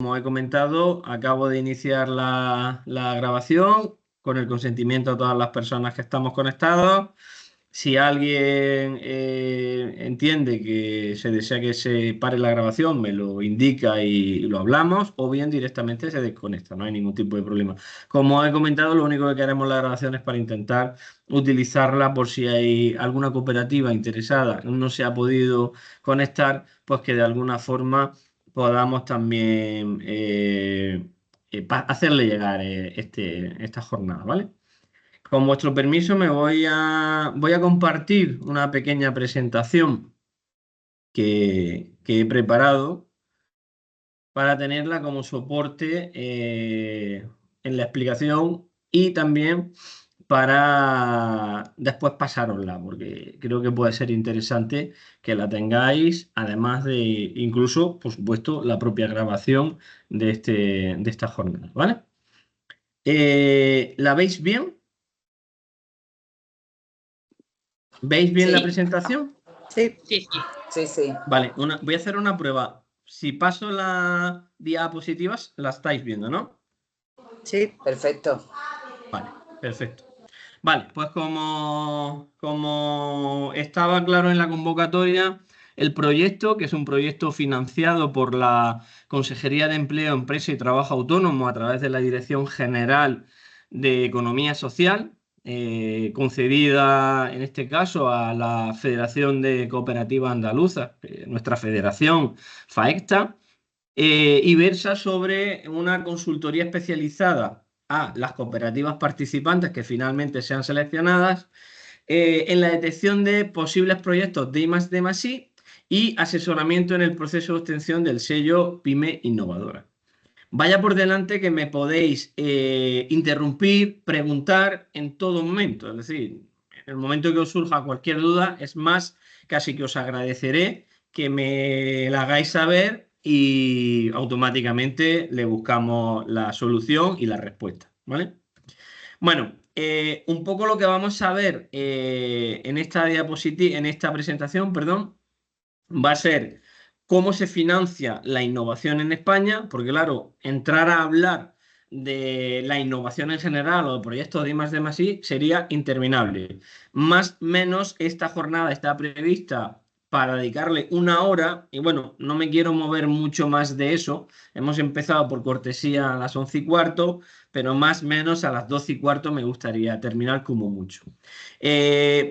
como he comentado, acabo de iniciar la grabación con el consentimiento de todas las personas que estamos conectados. Si alguien entiende que se desea que se pare la grabación, me lo indica y lo hablamos, o bien directamente se desconecta, no hay ningún tipo de problema. Como he comentado, lo único que queremos la grabación es para intentar utilizarla por si hay alguna cooperativa interesada, no se ha podido conectar, pues que de alguna forma podamos también hacerle llegar esta jornada, ¿vale? Con vuestro permiso me voy a compartir una pequeña presentación que he preparado para tenerla como soporte en la explicación y también para después pasárosla, porque creo que puede ser interesante que la tengáis, además de incluso, por supuesto, la propia grabación de esta jornada, ¿vale? ¿La veis bien? ¿Veis bien la Sí. presentación? Sí. Sí. Vale, voy a hacer una prueba. Si paso las diapositivas, la estáis viendo, ¿no? Sí. Perfecto. Vale, perfecto. Vale, pues como estaba claro en la convocatoria, el proyecto, que es un proyecto financiado por la Consejería de Empleo, Empresa y Trabajo Autónomo a través de la Dirección General de Economía Social, concedida en este caso a la Federación de Cooperativas Andaluzas, nuestra federación FAECTA, y versa sobre una consultoría especializada a las cooperativas participantes que finalmente sean seleccionadas en la detección de posibles proyectos de I+D+I y asesoramiento en el proceso de obtención del sello PYME Innovadora. Vaya por delante que me podéis interrumpir, preguntar en todo momento. Es decir, en el momento que os surja cualquier duda, es más, casi que os agradeceré que me la hagáis saber y automáticamente le buscamos la solución y la respuesta, ¿vale? Bueno, un poco lo que vamos a ver en esta diapositiva, en esta presentación, perdón, va a ser cómo se financia la innovación en España, porque claro, entrar a hablar de la innovación en general o de proyectos de I+D+I sería interminable. Más o menos esta jornada está prevista para dedicarle una hora y bueno, no me quiero mover mucho más de eso. Hemos empezado por cortesía a las 11:15, pero más o menos a las 12:15 me gustaría terminar como mucho.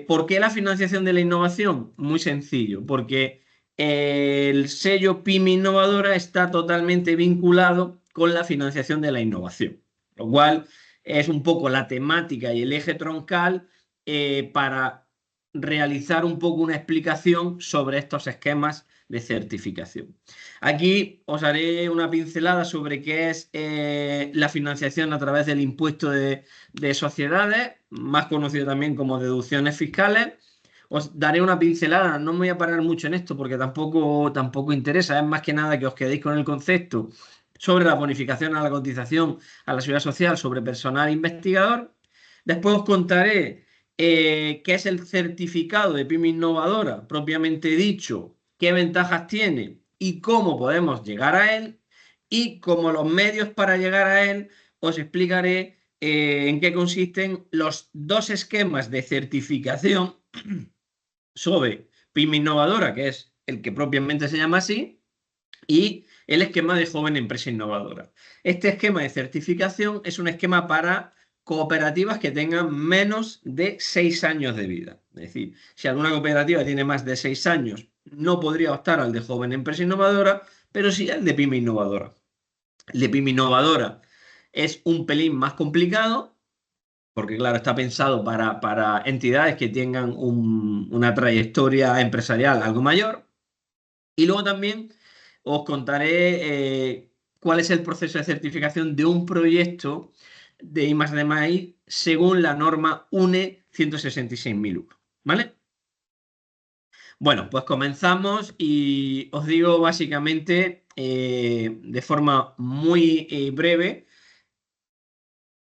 ¿Por qué la financiación de la innovación? Muy sencillo, porque el sello PYME Innovadora está totalmente vinculado con la financiación de la innovación, lo cual es un poco la temática y el eje troncal para realizar un poco una explicación sobre estos esquemas de certificación. Aquí os haré una pincelada sobre qué es la financiación a través del impuesto de sociedades, más conocido también como deducciones fiscales. Os daré una pincelada, no me voy a parar mucho en esto porque tampoco interesa, es más que nada que os quedéis con el concepto sobre la bonificación a la cotización a la seguridad social sobre personal investigador. Después os contaré qué es el certificado de PYME Innovadora, propiamente dicho, qué ventajas tiene y cómo podemos llegar a él. Y como los medios para llegar a él, os explicaré en qué consisten los dos esquemas de certificación sobre PYME Innovadora, que es el que propiamente se llama así, y el esquema de joven empresa innovadora. Este esquema de certificación es un esquema para cooperativas que tengan menos de 6 años de vida. Es decir, si alguna cooperativa tiene más de 6 años, no podría optar al de joven empresa innovadora, pero sí al de PYME Innovadora. El de PYME Innovadora es un pelín más complicado, porque claro, está pensado para entidades que tengan una trayectoria empresarial algo mayor. Y luego también os contaré cuál es el proceso de certificación de un proyecto de I+D+I según la norma UNE 166.001, ¿vale? Bueno, pues comenzamos y os digo básicamente de forma muy breve.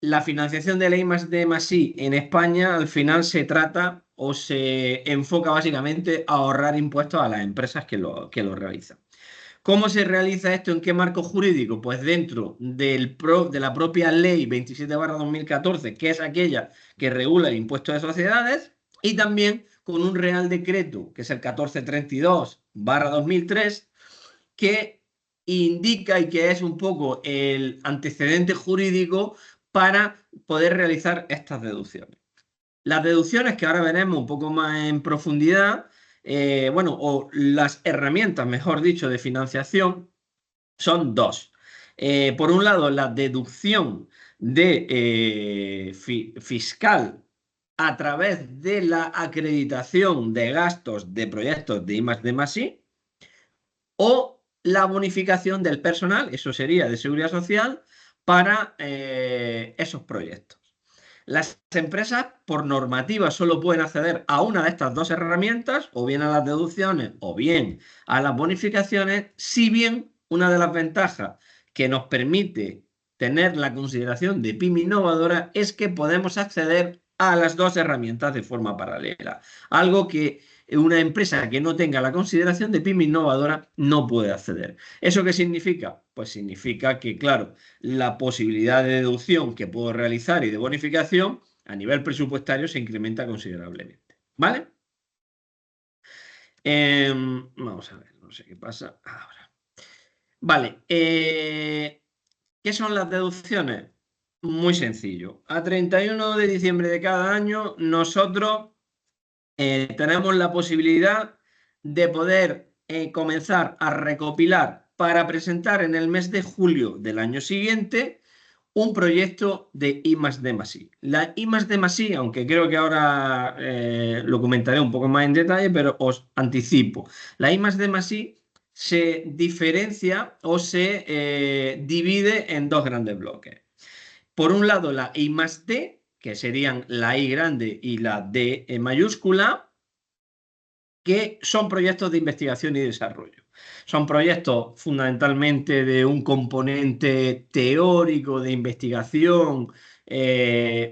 La financiación de la I+D+I en España al final se trata o se enfoca básicamente a ahorrar impuestos a las empresas que lo realizan. ¿Cómo se realiza esto? ¿En qué marco jurídico? Pues dentro de la propia ley 27/2014, que es aquella que regula el impuesto de sociedades, y también con un Real Decreto, que es el 1432/2003, que indica y que es un poco el antecedente jurídico para poder realizar estas deducciones. Las deducciones que ahora veremos un poco más en profundidad, bueno, o las herramientas, mejor dicho, de financiación, son dos. Por un lado, la deducción fiscal a través de la acreditación de gastos de proyectos de I+D+I, o la bonificación del personal, eso sería de seguridad social, para esos proyectos. Las empresas, por normativa, solo pueden acceder a una de estas dos herramientas, o bien a las deducciones o bien a las bonificaciones, si bien una de las ventajas que nos permite tener la consideración de pyme innovadora es que podemos acceder a las dos herramientas de forma paralela, algo que una empresa que no tenga la consideración de pyme innovadora no puede acceder. ¿Eso qué significa? Pues significa que, claro, la posibilidad de deducción que puedo realizar y de bonificación a nivel presupuestario se incrementa considerablemente. ¿Vale? Vamos a ver, no sé qué pasa ahora. Vale, ¿qué son las deducciones? Muy sencillo. A 31 de diciembre de cada año, nosotros tenemos la posibilidad de poder comenzar a recopilar para presentar en el mes de julio del año siguiente un proyecto de I+D+I. La I+D+I, aunque creo que ahora lo comentaré un poco más en detalle, pero os anticipo. La I+D+I se diferencia o se divide en dos grandes bloques. Por un lado, la I+D, que serían la I grande y la D mayúscula, que son proyectos de investigación y desarrollo. Son proyectos fundamentalmente de un componente teórico de investigación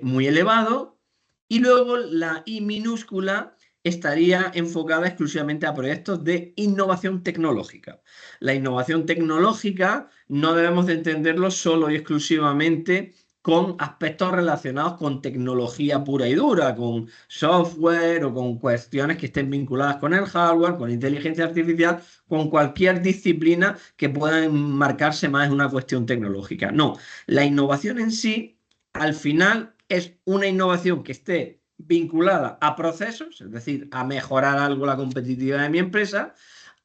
muy elevado, y luego la I minúscula estaría enfocada exclusivamente a proyectos de innovación tecnológica. La innovación tecnológica no debemos de entenderlo solo y exclusivamente con aspectos relacionados con tecnología pura y dura, con software o con cuestiones que estén vinculadas con el hardware, con inteligencia artificial, con cualquier disciplina que pueda enmarcarse más en una cuestión tecnológica. No, la innovación en sí, al final, es una innovación que esté vinculada a procesos, es decir, a mejorar algo la competitividad de mi empresa,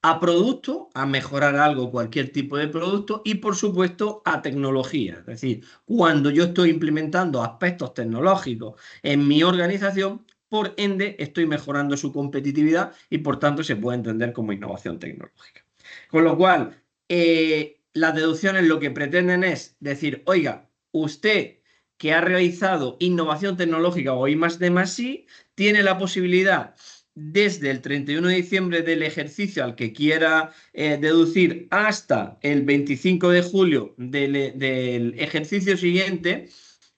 a producto, a mejorar algo, cualquier tipo de producto, y por supuesto a tecnología. Es decir, cuando yo estoy implementando aspectos tecnológicos en mi organización, por ende estoy mejorando su competitividad y por tanto se puede entender como innovación tecnológica. Con lo cual, las deducciones lo que pretenden es decir, oiga, usted que ha realizado innovación tecnológica o I+D+I, tiene la posibilidad desde el 31 de diciembre del ejercicio al que quiera deducir hasta el 25 de julio del ejercicio siguiente,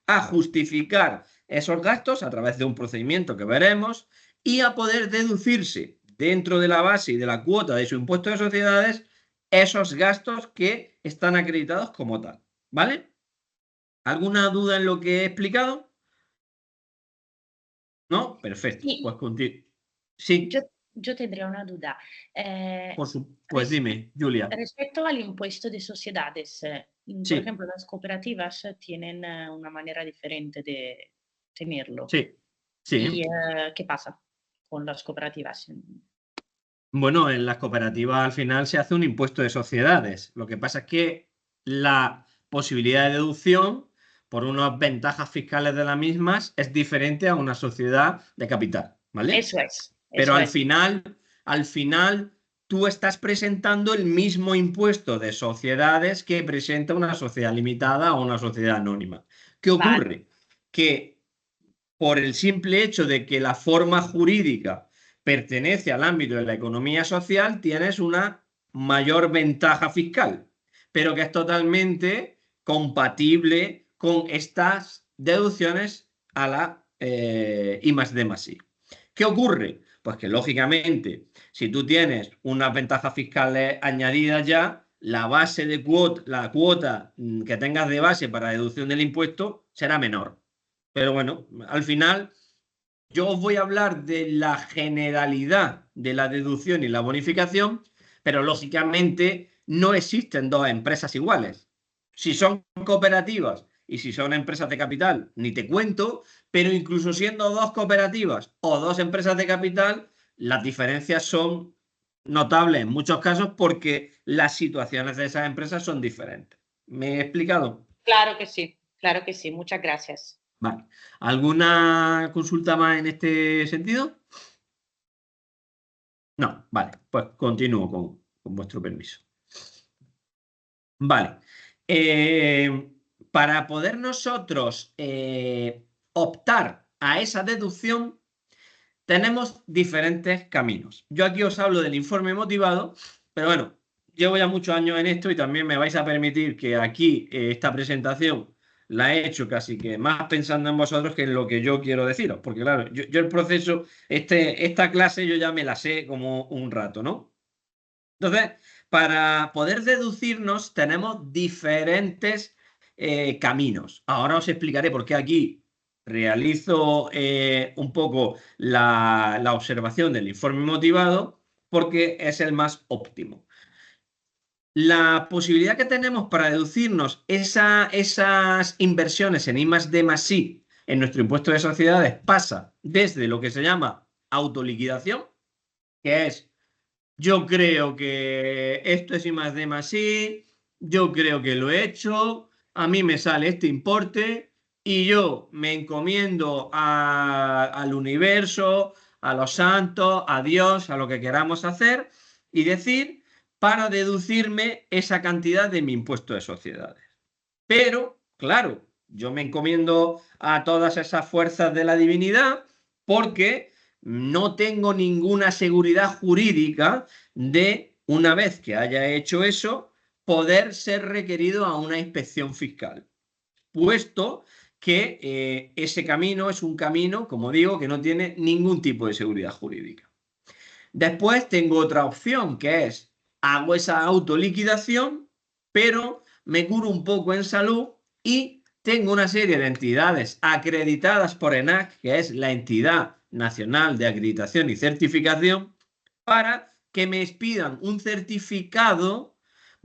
a justificar esos gastos a través de un procedimiento que veremos y a poder deducirse dentro de la base y de la cuota de su impuesto de sociedades esos gastos que están acreditados como tal. ¿Vale? ¿Alguna duda en lo que he explicado? ¿No? Perfecto. Sí, Pues contigo. Sí, yo tendría una duda. pues dime, Julia. Respecto al impuesto de sociedades, por Sí, ejemplo, las cooperativas tienen una manera diferente de tenerlo. sí, ¿Y sí. qué pasa con las cooperativas? Bueno, en las cooperativas al final se hace un impuesto de sociedades. Lo que pasa es que la posibilidad de deducción por unas ventajas fiscales de las mismas es diferente a una sociedad de capital, ¿vale? Eso es, Pero eso es. al final, tú estás presentando el mismo impuesto de sociedades que presenta una sociedad limitada o una sociedad anónima. ¿Qué Vale, ocurre? Que por el simple hecho de que la forma jurídica pertenece al ámbito de la economía social, tienes una mayor ventaja fiscal, pero que es totalmente compatible con estas deducciones a la I+D+I. ¿Qué ocurre? Pues que lógicamente, si tú tienes unas ventajas fiscales añadidas ya, la base de la cuota que tengas de base para deducción del impuesto será menor. Pero bueno, al final yo os voy a hablar de la generalidad de la deducción y la bonificación, pero lógicamente no existen dos empresas iguales. Si son cooperativas y si son empresas de capital, ni te cuento, pero incluso siendo dos cooperativas o dos empresas de capital, las diferencias son notables en muchos casos porque las situaciones de esas empresas son diferentes. ¿Me he explicado? Claro que sí, muchas gracias. Vale. ¿Alguna consulta más en este sentido? No, vale, pues continúo con vuestro permiso. Vale. Para poder nosotros optar a esa deducción, tenemos diferentes caminos. Yo aquí os hablo del informe motivado, pero bueno, llevo ya muchos años en esto y también me vais a permitir que aquí esta presentación la he hecho casi que más pensando en vosotros que en lo que yo quiero deciros, porque claro, yo el proceso, esta clase yo ya me la sé como un rato, ¿no? Entonces, para poder deducirnos tenemos diferentes caminos. Ahora os explicaré por qué aquí realizo un poco la observación del informe motivado, porque es el más óptimo. La posibilidad que tenemos para deducirnos esas inversiones en I+D+I en nuestro impuesto de sociedades pasa desde lo que se llama autoliquidación, que es yo creo que esto es I+D+I, yo creo que lo he hecho, a mí me sale este importe y yo me encomiendo al universo, a los santos, a Dios, a lo que queramos hacer y decir para deducirme esa cantidad de mi impuesto de sociedades. Pero, claro, yo me encomiendo a todas esas fuerzas de la divinidad porque no tengo ninguna seguridad jurídica de, una vez que haya hecho eso, poder ser requerido a una inspección fiscal, puesto que ese camino es un camino, como digo, que no tiene ningún tipo de seguridad jurídica. Después tengo otra opción, que es, hago esa autoliquidación, pero me curo un poco en salud y tengo una serie de entidades acreditadas por ENAC, que es la entidad nacional de acreditación y certificación, para que me expidan un certificado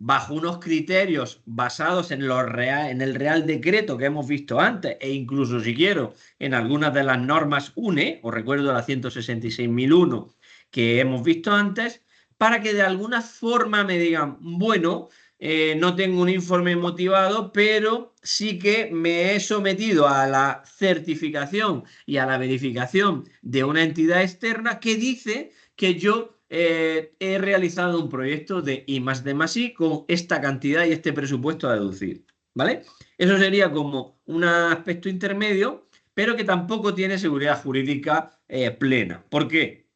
bajo unos criterios basados en el Real Decreto que hemos visto antes, e incluso si quiero, en algunas de las normas UNE, os recuerdo la 166.001 que hemos visto antes, para que de alguna forma me digan, bueno, no tengo un informe motivado, pero sí que me he sometido a la certificación y a la verificación de una entidad externa que dice que yo he realizado un proyecto de I+D+I con esta cantidad y este presupuesto a deducir, ¿vale? Eso sería como un aspecto intermedio, pero que tampoco tiene seguridad jurídica plena. ¿Por qué?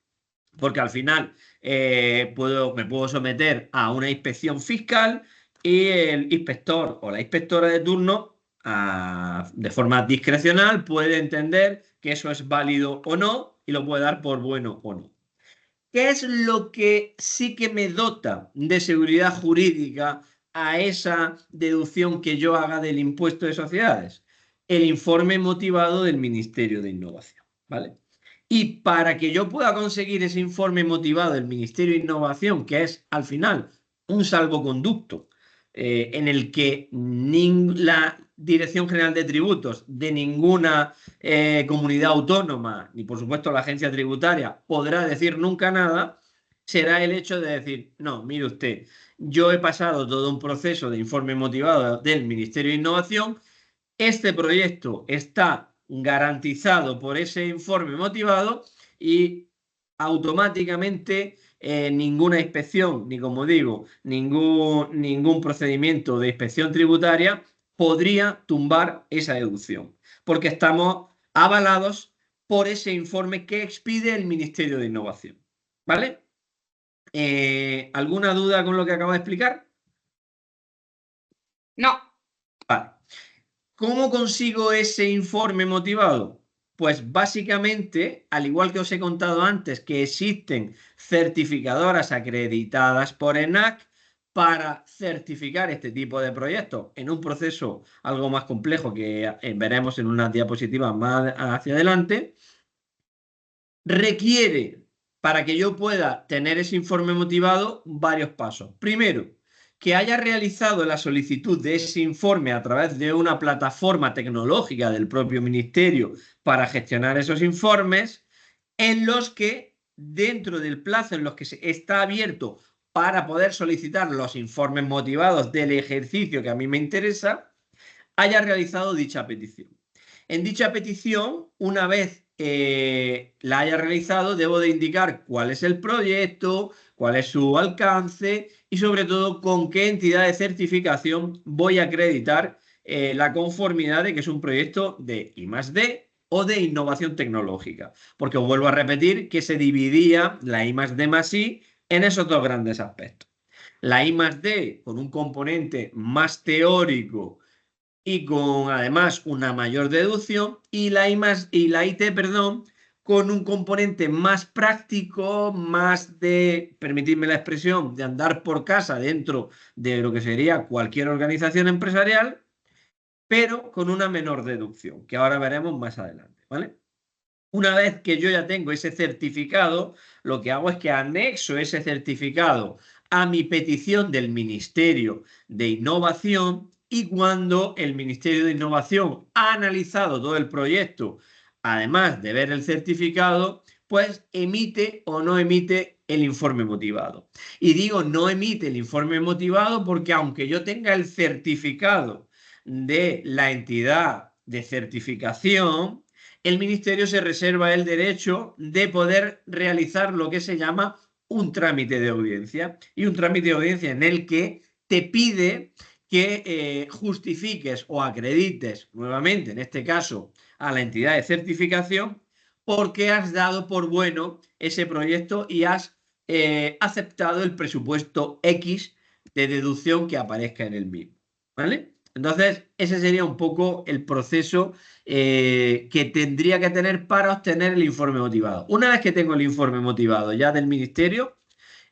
Porque al final me puedo someter a una inspección fiscal y el inspector o la inspectora de turno, de forma discrecional, puede entender que eso es válido o no y lo puede dar por bueno o no. ¿Qué es lo que sí que me dota de seguridad jurídica a esa deducción que yo haga del impuesto de sociedades? El informe motivado del Ministerio de Innovación, ¿vale? Y para que yo pueda conseguir ese informe motivado del Ministerio de Innovación, que es al final un salvoconducto en el que la Dirección General de Tributos de ninguna comunidad autónoma, ni por supuesto la agencia tributaria, podrá decir nunca nada, será el hecho de decir, no, mire usted, yo he pasado todo un proceso de informe motivado del Ministerio de Innovación, este proyecto está garantizado por ese informe motivado y automáticamente ninguna inspección, ni como digo, ningún procedimiento de inspección tributaria podría tumbar esa deducción, porque estamos avalados por ese informe que expide el Ministerio de Innovación. ¿Vale? ¿Alguna duda con lo que acabo de explicar? No. Vale. ¿Cómo consigo ese informe motivado? Pues básicamente, al igual que os he contado antes, que existen certificadoras acreditadas por ENAC para certificar este tipo de proyectos en un proceso algo más complejo que veremos en unas diapositivas más hacia adelante, requiere, para que yo pueda tener ese informe motivado, varios pasos. Primero, que haya realizado la solicitud de ese informe a través de una plataforma tecnológica del propio ministerio para gestionar esos informes, en los que, dentro del plazo en los que está abierto para poder solicitar los informes motivados del ejercicio que a mí me interesa, haya realizado dicha petición. En dicha petición, una vez la haya realizado, debo de indicar cuál es el proyecto, cuál es su alcance y sobre todo con qué entidad de certificación voy a acreditar la conformidad de que es un proyecto de I+D o de innovación tecnológica. Porque os vuelvo a repetir que se dividía la I+D+I en esos dos grandes aspectos. La I+D con un componente más teórico y con además una mayor deducción, y la IT, perdón, con un componente más práctico, más de, permitidme la expresión, de andar por casa dentro de lo que sería cualquier organización empresarial, pero con una menor deducción, que ahora veremos más adelante, ¿vale? Una vez que yo ya tengo ese certificado, lo que hago es que anexo ese certificado a mi petición del Ministerio de Innovación, y cuando el Ministerio de Innovación ha analizado todo el proyecto, además de ver el certificado, pues emite o no emite el informe motivado. Y digo no emite el informe motivado porque aunque yo tenga el certificado de la entidad de certificación, el Ministerio se reserva el derecho de poder realizar lo que se llama un trámite de audiencia. Y un trámite de audiencia en el que te pide que justifiques o acredites nuevamente, en este caso, a la entidad de certificación, porque has dado por bueno ese proyecto y has aceptado el presupuesto X de deducción que aparezca en el mismo. ¿Vale? Entonces, ese sería un poco el proceso que tendría que tener para obtener el informe motivado. Una vez que tengo el informe motivado ya del ministerio,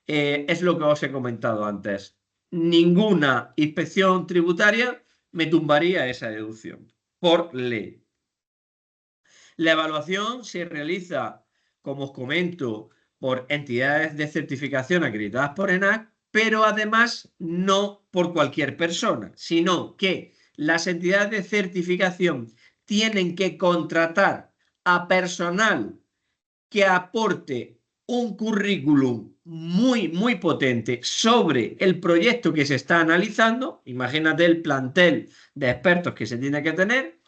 es lo que os he comentado antes. Ninguna inspección tributaria me tumbaría esa deducción por ley. La evaluación se realiza, como os comento, por entidades de certificación acreditadas por ENAC, pero además no por cualquier persona, sino que las entidades de certificación tienen que contratar a personal que aporte un currículum muy potente sobre el proyecto que se está analizando. Imagínate el plantel de expertos que se tiene que tener,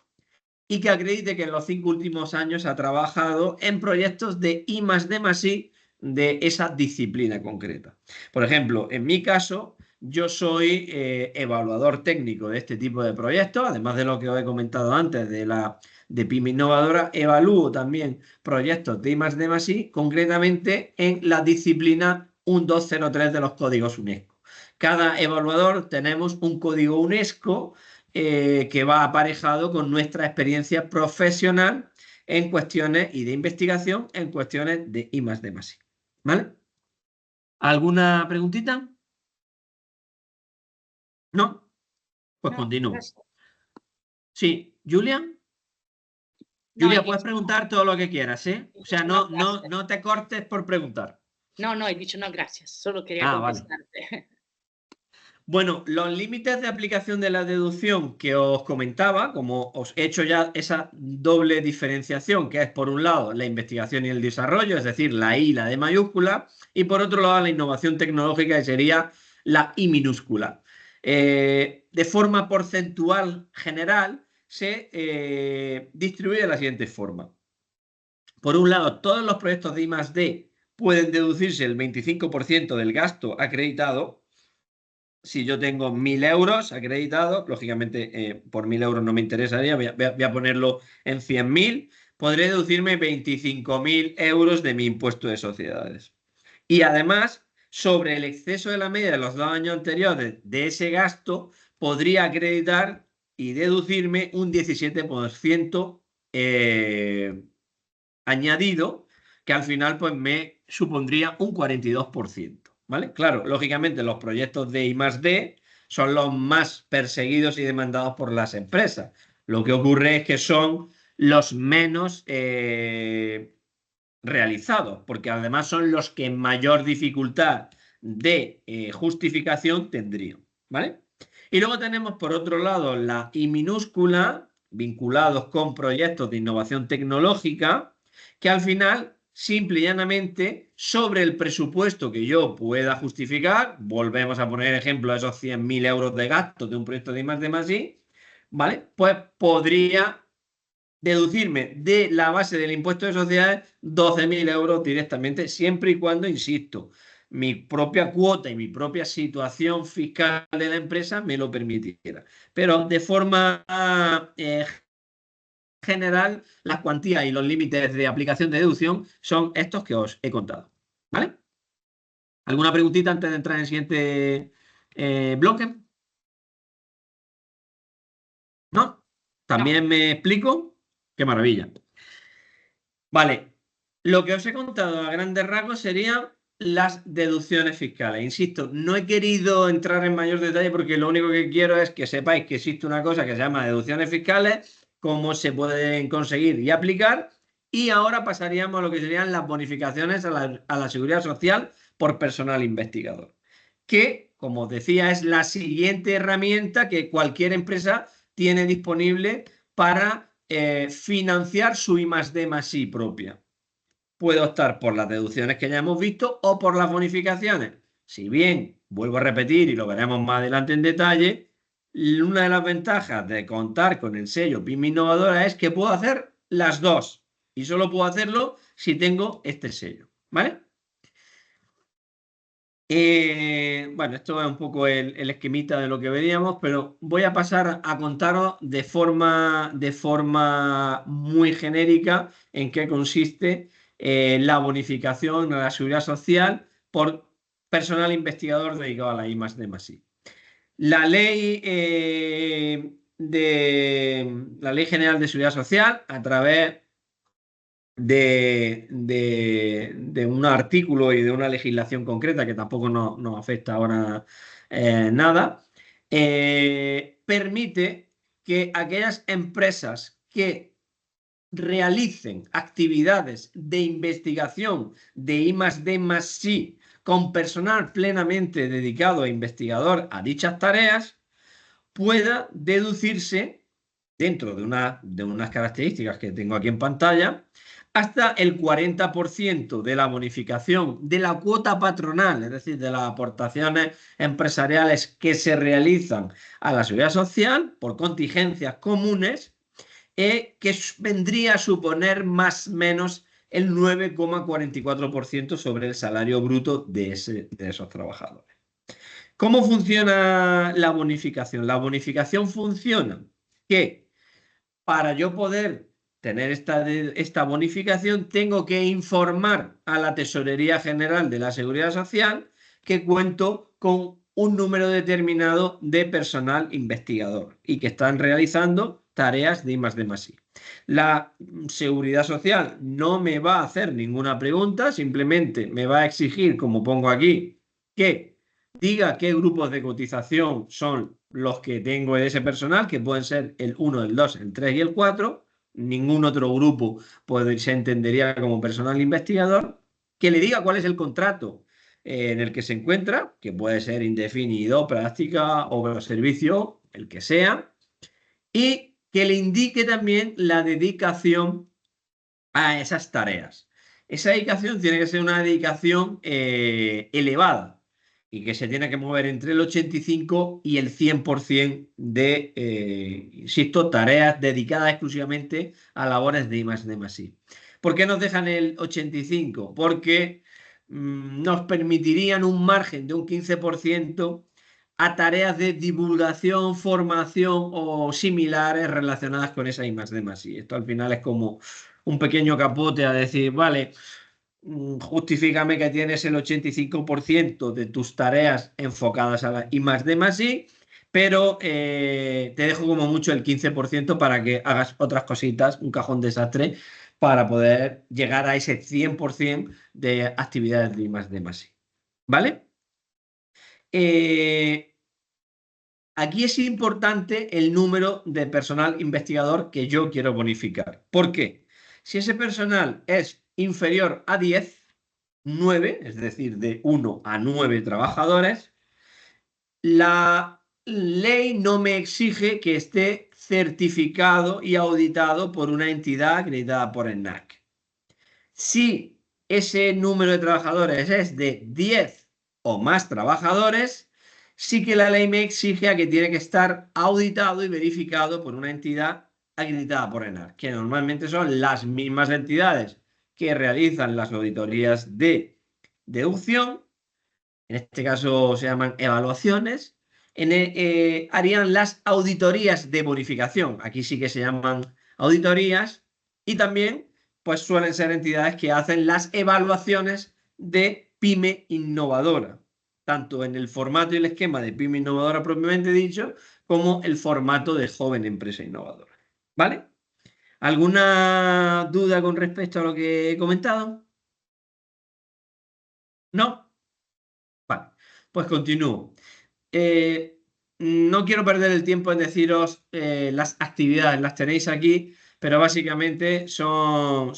y que acredite que en los 5 últimos años ha trabajado en proyectos de I+D+I de esa disciplina concreta. Por ejemplo, en mi caso, yo soy evaluador técnico de este tipo de proyectos, además de lo que os he comentado antes de PYME Innovadora, evalúo también proyectos de I+D+I, concretamente en la disciplina 1203 de los códigos UNESCO. Cada evaluador tenemos un código UNESCO que va aparejado con nuestra experiencia profesional en cuestiones y de investigación en cuestiones de I+D+I. ¿Vale? ¿Alguna preguntita? ¿No? Pues No, continúo. gracias. Sí, Julia. No, Julia, he puedes dicho, preguntar todo lo que quieras, ¿eh? he O sea, dicho no, no te cortes por preguntar. no, he dicho no, gracias. Solo quería Ah, vale. contestarte. Bueno, los límites de aplicación de la deducción que os comentaba, como os he hecho ya esa doble diferenciación, que es por un lado la investigación y el desarrollo, es decir, la I, la D mayúscula, y por otro lado la innovación tecnológica, que sería la I minúscula. De forma porcentual general, se distribuye de la siguiente forma. Por un lado, todos los proyectos de I+D pueden deducirse el 25% del gasto acreditado. Si yo tengo 1.000 euros acreditados, lógicamente por 1.000 euros no me interesaría, voy a ponerlo en 100.000, podré deducirme 25.000 euros de mi impuesto de sociedades. Y además, sobre el exceso de la media de los 2 años anteriores de ese gasto, podría acreditar y deducirme un 17% añadido que al final pues me supondría un 42%, ¿vale? Claro, lógicamente los proyectos de I+D son los más perseguidos y demandados por las empresas. Lo que ocurre es que son los menos realizados, porque además son los que mayor dificultad de justificación tendrían, ¿vale? Y luego tenemos por otro lado la I minúscula, vinculados con proyectos de innovación tecnológica, que al final, simple y llanamente, sobre el presupuesto que yo pueda justificar, volvemos a poner ejemplo a esos 100.000 euros de gasto de un proyecto de I+D+I, ¿vale? Pues podría deducirme de la base del impuesto de sociedades 12.000 euros directamente, siempre y cuando, insisto, mi propia cuota y mi propia situación fiscal de la empresa me lo permitiera. Pero de forma general, las cuantías y los límites de aplicación de deducción son estos que os he contado. ¿Vale? ¿Alguna preguntita antes de entrar en el siguiente bloque? ¿No? ¿También me explico? ¡Qué maravilla! Vale, lo que os he contado a grandes rasgos serían las deducciones fiscales. Insisto, no he querido entrar en mayor detalle porque lo único que quiero es que sepáis que existe una cosa que se llama deducciones fiscales, cómo se pueden conseguir y aplicar, y ahora pasaríamos a lo que serían las bonificaciones a la seguridad social por personal investigador, que, como os decía, es la siguiente herramienta que cualquier empresa tiene disponible para financiar su I+D+I propia. Puede optar por las deducciones que ya hemos visto o por las bonificaciones. Si bien, vuelvo a repetir y lo veremos más adelante en detalle, una de las ventajas de contar con el sello PYME Innovadora es que puedo hacer las dos y solo puedo hacerlo si tengo este sello, ¿vale? Bueno, esto es un poco el esquemita de lo que veríamos, pero voy a pasar a contaros de forma muy genérica en qué consiste la bonificación a la seguridad social por personal investigador dedicado a la I+D+I. La ley, la Ley General de Seguridad Social, a través de un artículo y de una legislación concreta que tampoco nos afecta ahora nada, permite que aquellas empresas que realicen actividades de investigación de I+D+I con personal plenamente dedicado e investigador a dichas tareas pueda deducirse dentro de unas características que tengo aquí en pantalla, hasta el 40% de la bonificación de la cuota patronal, es decir, de las aportaciones empresariales que se realizan a la seguridad social por contingencias comunes, que vendría a suponer más o menos el 9,44% sobre el salario bruto de esos trabajadores. ¿Cómo funciona la bonificación? La bonificación funciona que para yo poder tener esta bonificación tengo que informar a la Tesorería General de la Seguridad Social que cuento con un número determinado de personal investigador y que están realizando tareas de I+D+I. La Seguridad Social no me va a hacer ninguna pregunta, simplemente me va a exigir, como pongo aquí, que diga qué grupos de cotización son los que tengo de ese personal, que pueden ser el 1, el 2, el 3 y el 4. Ningún otro grupo se entendería como personal investigador. Que le diga cuál es el contrato en el que se encuentra, que puede ser indefinido, práctica, obra o servicio, el que sea. Y que le indique también la dedicación a esas tareas. Esa dedicación tiene que ser una dedicación elevada y que se tiene que mover entre el 85 y el 100% de, insisto, tareas dedicadas exclusivamente a labores de I+D+I. ¿Por qué nos dejan el 85? Porque nos permitirían un margen de un 15% a tareas de divulgación, formación o similares relacionadas con esa I+D+I. Esto al final es como un pequeño capote a decir, vale, justifícame que tienes el 85% de tus tareas enfocadas a la I+D+I, pero te dejo como mucho el 15% para que hagas otras cositas, un cajón desastre, para poder llegar a ese 100% de actividades de I+D+I. ¿Vale? Aquí es importante el número de personal investigador que yo quiero bonificar. ¿Por qué? Si ese personal es inferior a 10, 9, es decir, de 1 a 9 trabajadores, la ley no me exige que esté certificado y auditado por una entidad acreditada por el NAC. Si ese número de trabajadores es de 10 o más trabajadores, sí que la ley me exige a que tiene que estar auditado y verificado por una entidad acreditada por ENAR, que normalmente son las mismas entidades que realizan las auditorías de deducción, en este caso se llaman evaluaciones, harían las auditorías de bonificación, aquí sí que se llaman auditorías, y también pues suelen ser entidades que hacen las evaluaciones de pyme innovadora, tanto en el formato y el esquema de pyme innovadora propiamente dicho, como el formato de joven empresa innovadora. ¿Vale? ¿Alguna duda con respecto a lo que he comentado? ¿No? Vale, pues continúo. Eh, no quiero perder el tiempo en deciros las actividades, las tenéis aquí, pero básicamente son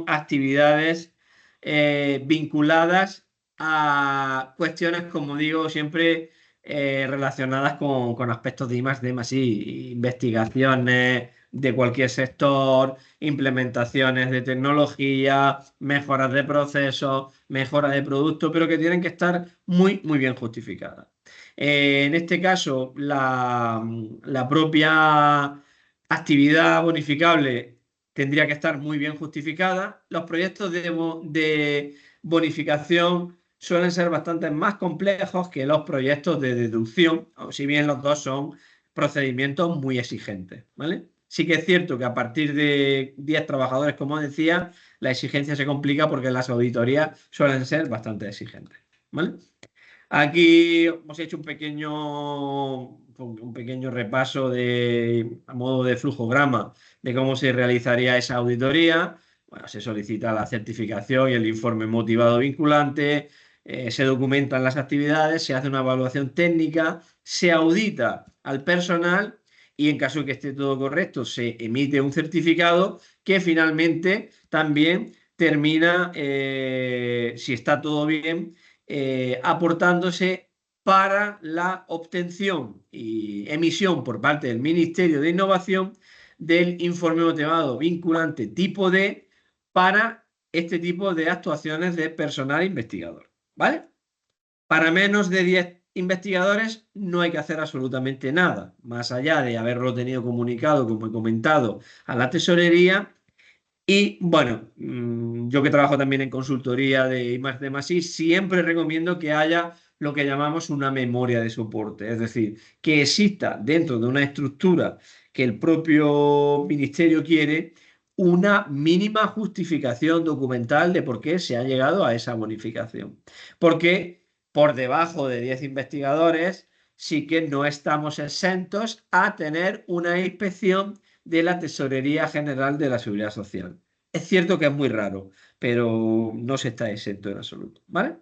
actividades vinculadas a cuestiones, como digo, siempre relacionadas con aspectos de I+D+I, investigaciones de cualquier sector, implementaciones de tecnología, mejoras de procesos, mejora de producto, pero que tienen que estar muy, muy bien justificadas. En este caso, la propia actividad bonificable tendría que estar muy bien justificada. Los proyectos de bonificación suelen ser bastante más complejos que los proyectos de deducción, si bien los dos son procedimientos muy exigentes, ¿vale? Sí que es cierto que a partir de 10 trabajadores, como decía, la exigencia se complica porque las auditorías suelen ser bastante exigentes, ¿vale? Aquí hemos hecho un pequeño repaso a modo de flujograma de cómo se realizaría esa auditoría. Bueno, se solicita la certificación y el informe motivado vinculante, se documentan las actividades, se hace una evaluación técnica, se audita al personal y en caso de que esté todo correcto, se emite un certificado que finalmente también termina, si está todo bien, aportándose para la obtención y emisión por parte del Ministerio de Innovación del informe motivado vinculante tipo D para este tipo de actuaciones de personal investigador. ¿Vale? Para menos de 10 investigadores no hay que hacer absolutamente nada, más allá de haberlo tenido comunicado, como he comentado, a la tesorería. Y bueno, yo que trabajo también en consultoría de I+D+I, siempre recomiendo que haya lo que llamamos una memoria de soporte, es decir, que exista dentro de una estructura que el propio ministerio quiere una mínima justificación documental de por qué se ha llegado a esa bonificación. Porque por debajo de 10 investigadores sí que no estamos exentos a tener una inspección de la Tesorería General de la Seguridad Social. Es cierto que es muy raro, pero no se está exento en absoluto, ¿vale?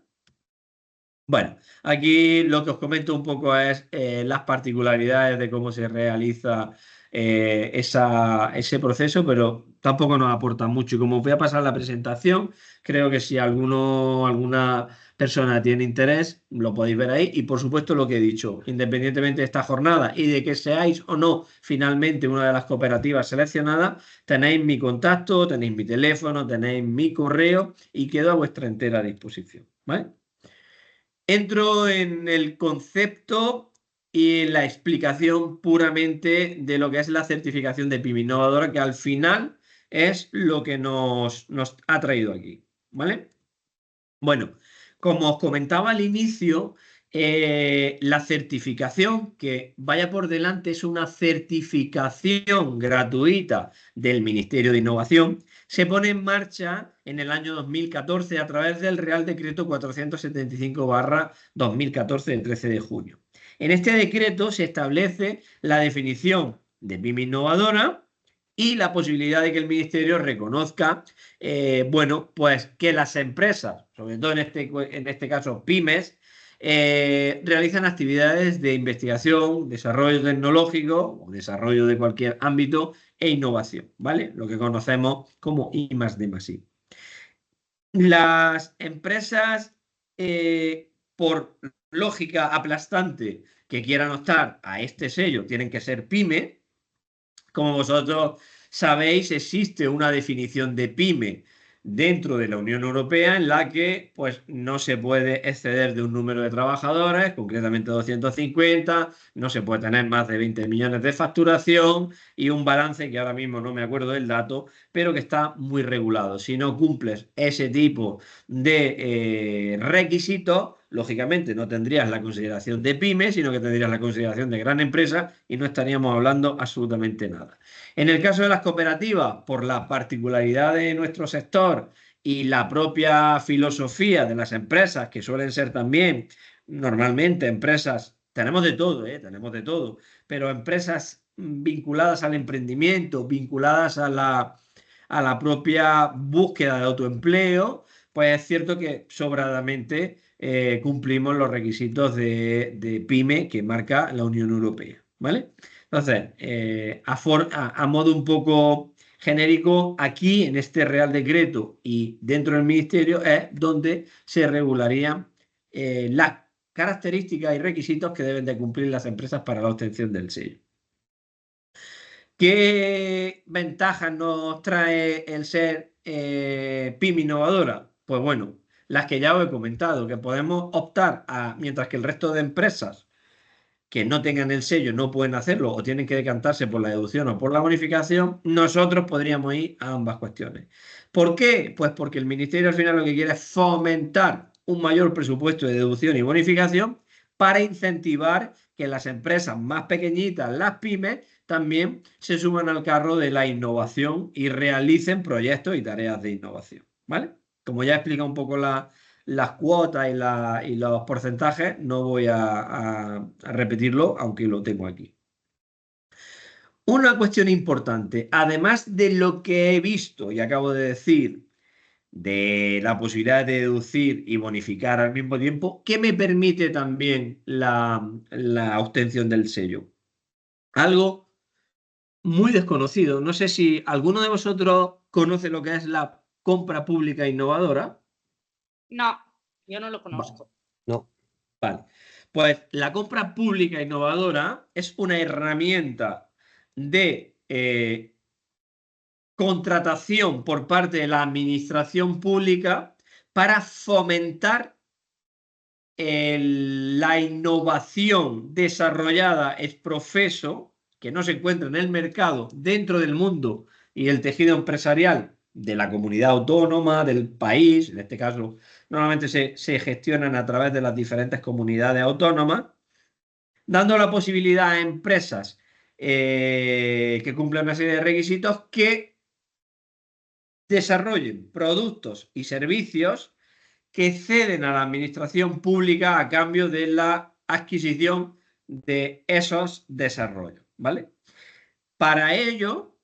Bueno, aquí lo que os comento un poco es las particularidades de cómo se realiza ese proceso, pero tampoco nos aporta mucho. Y como voy a pasar la presentación, creo que si alguna persona tiene interés, lo podéis ver ahí. Y por supuesto lo que he dicho, independientemente de esta jornada y de que seáis o no finalmente una de las cooperativas seleccionadas, tenéis mi contacto, tenéis mi teléfono, tenéis mi correo y quedo a vuestra entera disposición, ¿vale? Entro en el concepto y en la explicación puramente de lo que es la certificación de PYME innovadora, que al final es lo que nos ha traído aquí, ¿vale? Bueno, como os comentaba al inicio, la certificación, que vaya por delante, es una certificación gratuita del Ministerio de Innovación, se pone en marcha en el año 2014 a través del Real Decreto 475/2014 del 13 de junio. En este decreto se establece la definición de pyme innovadora y la posibilidad de que el Ministerio reconozca, bueno, pues que las empresas, sobre todo en este caso pymes, realizan actividades de investigación, desarrollo tecnológico o desarrollo de cualquier ámbito e innovación, ¿vale? Lo que conocemos como I+D+I. Las empresas, por lógica aplastante, que quieran optar a este sello, tienen que ser pyme. Como vosotros sabéis, existe una definición de pyme dentro de la Unión Europea en la que pues, no se puede exceder de un número de trabajadores, concretamente 250, no se puede tener más de 20 millones de facturación y un balance que ahora mismo no me acuerdo del dato, pero que está muy regulado. Si no cumples ese tipo de requisitos, lógicamente no tendrías la consideración de pyme, sino que tendrías la consideración de gran empresa y no estaríamos hablando absolutamente nada. En el caso de las cooperativas, por la particularidad de nuestro sector y la propia filosofía de las empresas, que suelen ser también normalmente empresas, tenemos de todo, tenemos de todo, pero empresas vinculadas al emprendimiento, vinculadas a la propia búsqueda de autoempleo, pues es cierto que sobradamente cumplimos los requisitos de pyme que marca la Unión Europea, ¿vale? Entonces, a modo un poco genérico, aquí en este Real Decreto y dentro del Ministerio es donde se regularían las características y requisitos que deben de cumplir las empresas para la obtención del sello. ¿Qué ventajas nos trae el ser pyme innovadora? Pues bueno, las que ya os he comentado, que podemos optar a, mientras que el resto de empresas que no tengan el sello no pueden hacerlo o tienen que decantarse por la deducción o por la bonificación, nosotros podríamos ir a ambas cuestiones. ¿Por qué? Pues porque el Ministerio al final lo que quiere es fomentar un mayor presupuesto de deducción y bonificación para incentivar que las empresas más pequeñitas, las pymes, también se suban al carro de la innovación y realicen proyectos y tareas de innovación, ¿vale? Como ya he explicado un poco las cuotas y los porcentajes, no voy a repetirlo, aunque lo tengo aquí. Una cuestión importante, además de lo que he visto y acabo de decir, de la posibilidad de deducir y bonificar al mismo tiempo, ¿qué me permite también la obtención del sello? Algo muy desconocido. No sé si alguno de vosotros conoce lo que es la compra pública innovadora. No, yo no lo Va- conozco. No. Vale. Pues la compra pública innovadora es una herramienta de contratación por parte de la administración pública para fomentar la innovación desarrollada ex profeso que no se encuentra en el mercado dentro del mundo y el tejido empresarial de la comunidad autónoma, del país, en este caso normalmente se gestionan a través de las diferentes comunidades autónomas, dando la posibilidad a empresas que cumplen una serie de requisitos que desarrollen productos y servicios que ceden a la administración pública a cambio de la adquisición de esos desarrollos, ¿vale? Para ello,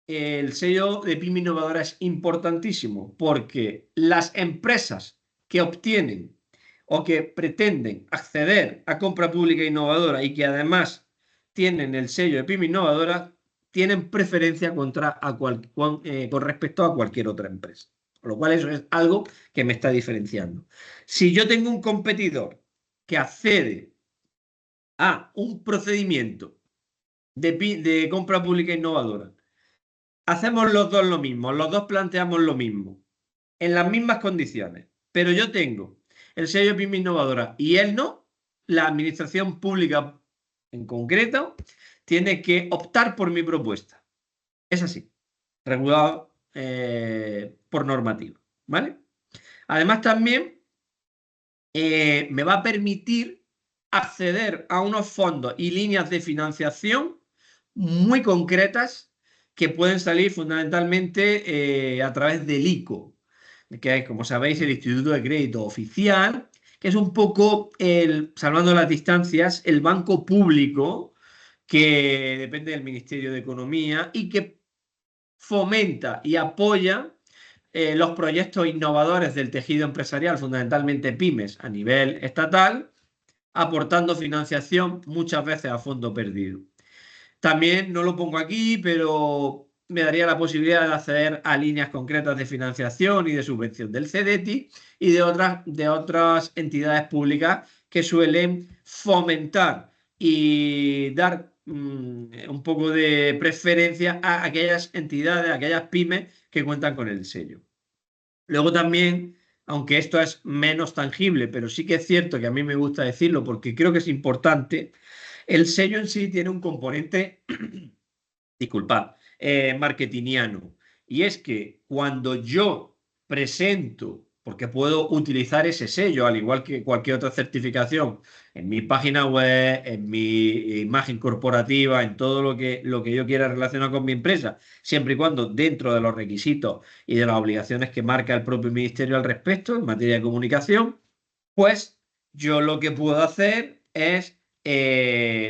el sello de pyme innovadora es importantísimo porque las empresas que obtienen o que pretenden acceder a compra pública innovadora y que además tienen el sello de pyme innovadora tienen preferencia con respecto a cualquier otra empresa. Con lo cual eso es algo que me está diferenciando. Si yo tengo un competidor que accede a un procedimiento de compra pública innovadora, hacemos los dos lo mismo, los dos planteamos lo mismo, en las mismas condiciones, pero yo tengo el sello de pyme innovadora y él no, la administración pública en concreto tiene que optar por mi propuesta. Es así, regulado por normativa, ¿vale? Además también me va a permitir acceder a unos fondos y líneas de financiación muy concretas que pueden salir fundamentalmente a través del ICO, que es, como sabéis, el Instituto de Crédito Oficial, que es un poco, salvando las distancias, el banco público que depende del Ministerio de Economía y que fomenta y apoya los proyectos innovadores del tejido empresarial, fundamentalmente pymes, a nivel estatal, aportando financiación muchas veces a fondo perdido. También no lo pongo aquí, pero me daría la posibilidad de acceder a líneas concretas de financiación y de subvención del CEDETI y de otras entidades públicas que suelen fomentar y dar un poco de preferencia a aquellas entidades, a aquellas pymes que cuentan con el sello. Luego también, aunque esto es menos tangible, pero sí que es cierto que a mí me gusta decirlo porque creo que es importante, el sello en sí tiene un componente, disculpad, marketingiano. Y es que cuando yo presento, porque puedo utilizar ese sello, al igual que cualquier otra certificación, en mi página web, en mi imagen corporativa, en todo lo que yo quiera relacionar con mi empresa, siempre y cuando dentro de los requisitos y de las obligaciones que marca el propio ministerio al respecto en materia de comunicación, pues yo lo que puedo hacer es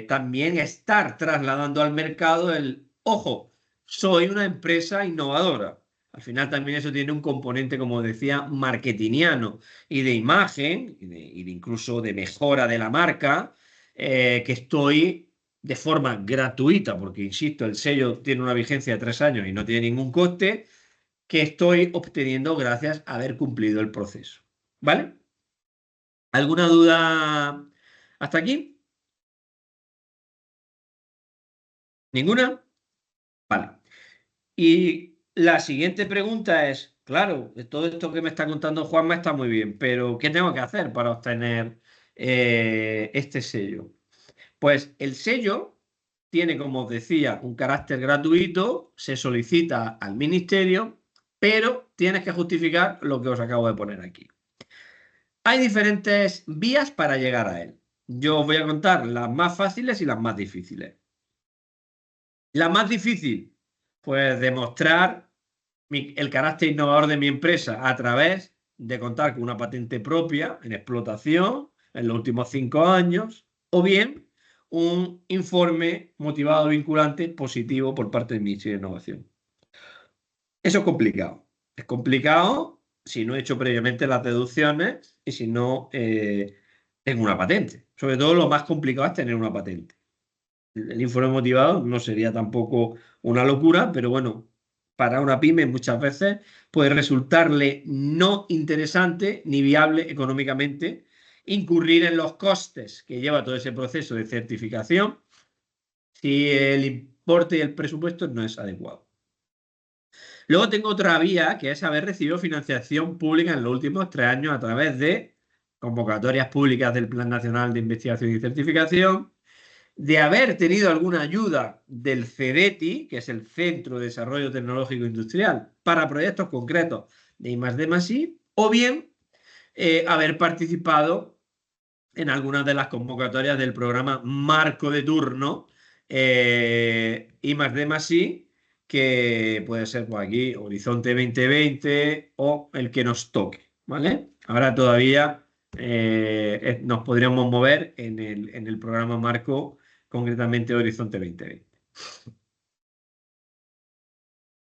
también estar trasladando al mercado el, ojo, soy una empresa innovadora. Al final también eso tiene un componente, como decía, marketingiano y de imagen y de incluso de mejora de la marca, que estoy de forma gratuita, porque insisto, el sello tiene una vigencia de 3 años y no tiene ningún coste, que estoy obteniendo gracias a haber cumplido el proceso. ¿Vale? ¿Alguna duda hasta aquí? ¿Ninguna? Vale. Y la siguiente pregunta es, claro, de todo esto que me está contando Juanma está muy bien, pero ¿qué tengo que hacer para obtener este sello? Pues el sello tiene, como os decía, un carácter gratuito, se solicita al ministerio, pero tienes que justificar lo que os acabo de poner aquí. Hay diferentes vías para llegar a él. Yo os voy a contar las más fáciles y las más difíciles. La más difícil, pues demostrar el carácter innovador de mi empresa a través de contar con una patente propia en explotación en los últimos 5 años, o bien un informe motivado vinculante positivo por parte del Ministerio de Innovación. Eso es complicado. Es complicado si no he hecho previamente las deducciones y si no tengo una patente. Sobre todo lo más complicado es tener una patente. El informe motivado no sería tampoco una locura, pero bueno, para una pyme muchas veces puede resultarle no interesante ni viable económicamente incurrir en los costes que lleva todo ese proceso de certificación si el importe y el presupuesto no es adecuado. Luego tengo otra vía, que es haber recibido financiación pública en los últimos 3 años a través de convocatorias públicas del Plan Nacional de Investigación y Certificación, de haber tenido alguna ayuda del CEDETI, que es el Centro de Desarrollo Tecnológico Industrial, para proyectos concretos de I+D+I, o bien haber participado en algunas de las convocatorias del programa Marco de Turno I+D+I, que puede ser por aquí Horizonte 2020 o el que nos toque, ¿vale? Ahora todavía nos podríamos mover en el programa Marco, concretamente Horizonte 2020.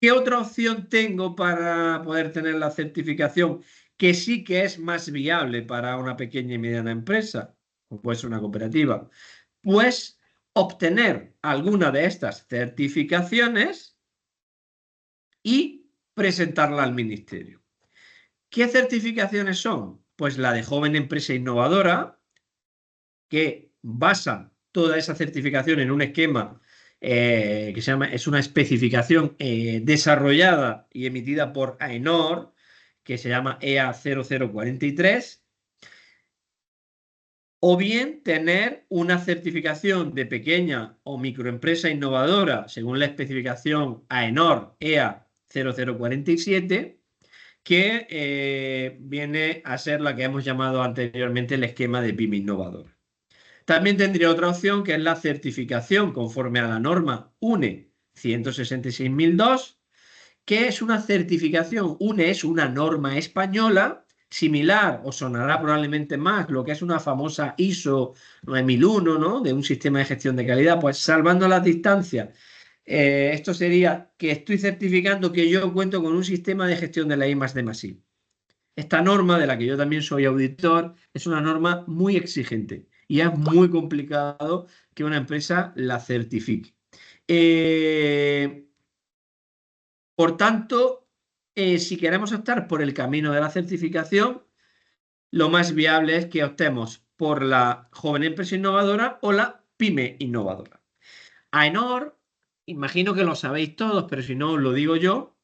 ¿Qué otra opción tengo para poder tener la certificación que sí que es más viable para una pequeña y mediana empresa, o puede ser una cooperativa? Pues obtener alguna de estas certificaciones y presentarla al ministerio. ¿Qué certificaciones son? Pues la de joven empresa innovadora, que basa toda esa certificación en un esquema que se llama, es una especificación desarrollada y emitida por AENOR, que se llama EA 0043, o bien tener una certificación de pequeña o microempresa innovadora según la especificación AENOR EA 0047, que viene a ser la que hemos llamado anteriormente el esquema de PYME innovador. También tendría otra opción, que es la certificación conforme a la norma UNE 166.002, que es una certificación. UNE es una norma española similar, o sonará probablemente más, lo que es una famosa ISO 9001, ¿no? De un sistema de gestión de calidad, pues salvando las distancias. Esto sería que estoy certificando que yo cuento con un sistema de gestión de la I+D+I. Esta norma, de la que yo también soy auditor, es una norma muy exigente y es muy complicado que una empresa la certifique. Por tanto, si queremos optar por el camino de la certificación, lo más viable es que optemos por la joven empresa innovadora o la pyme innovadora. AENOR, imagino que lo sabéis todos, pero si no os lo digo yo,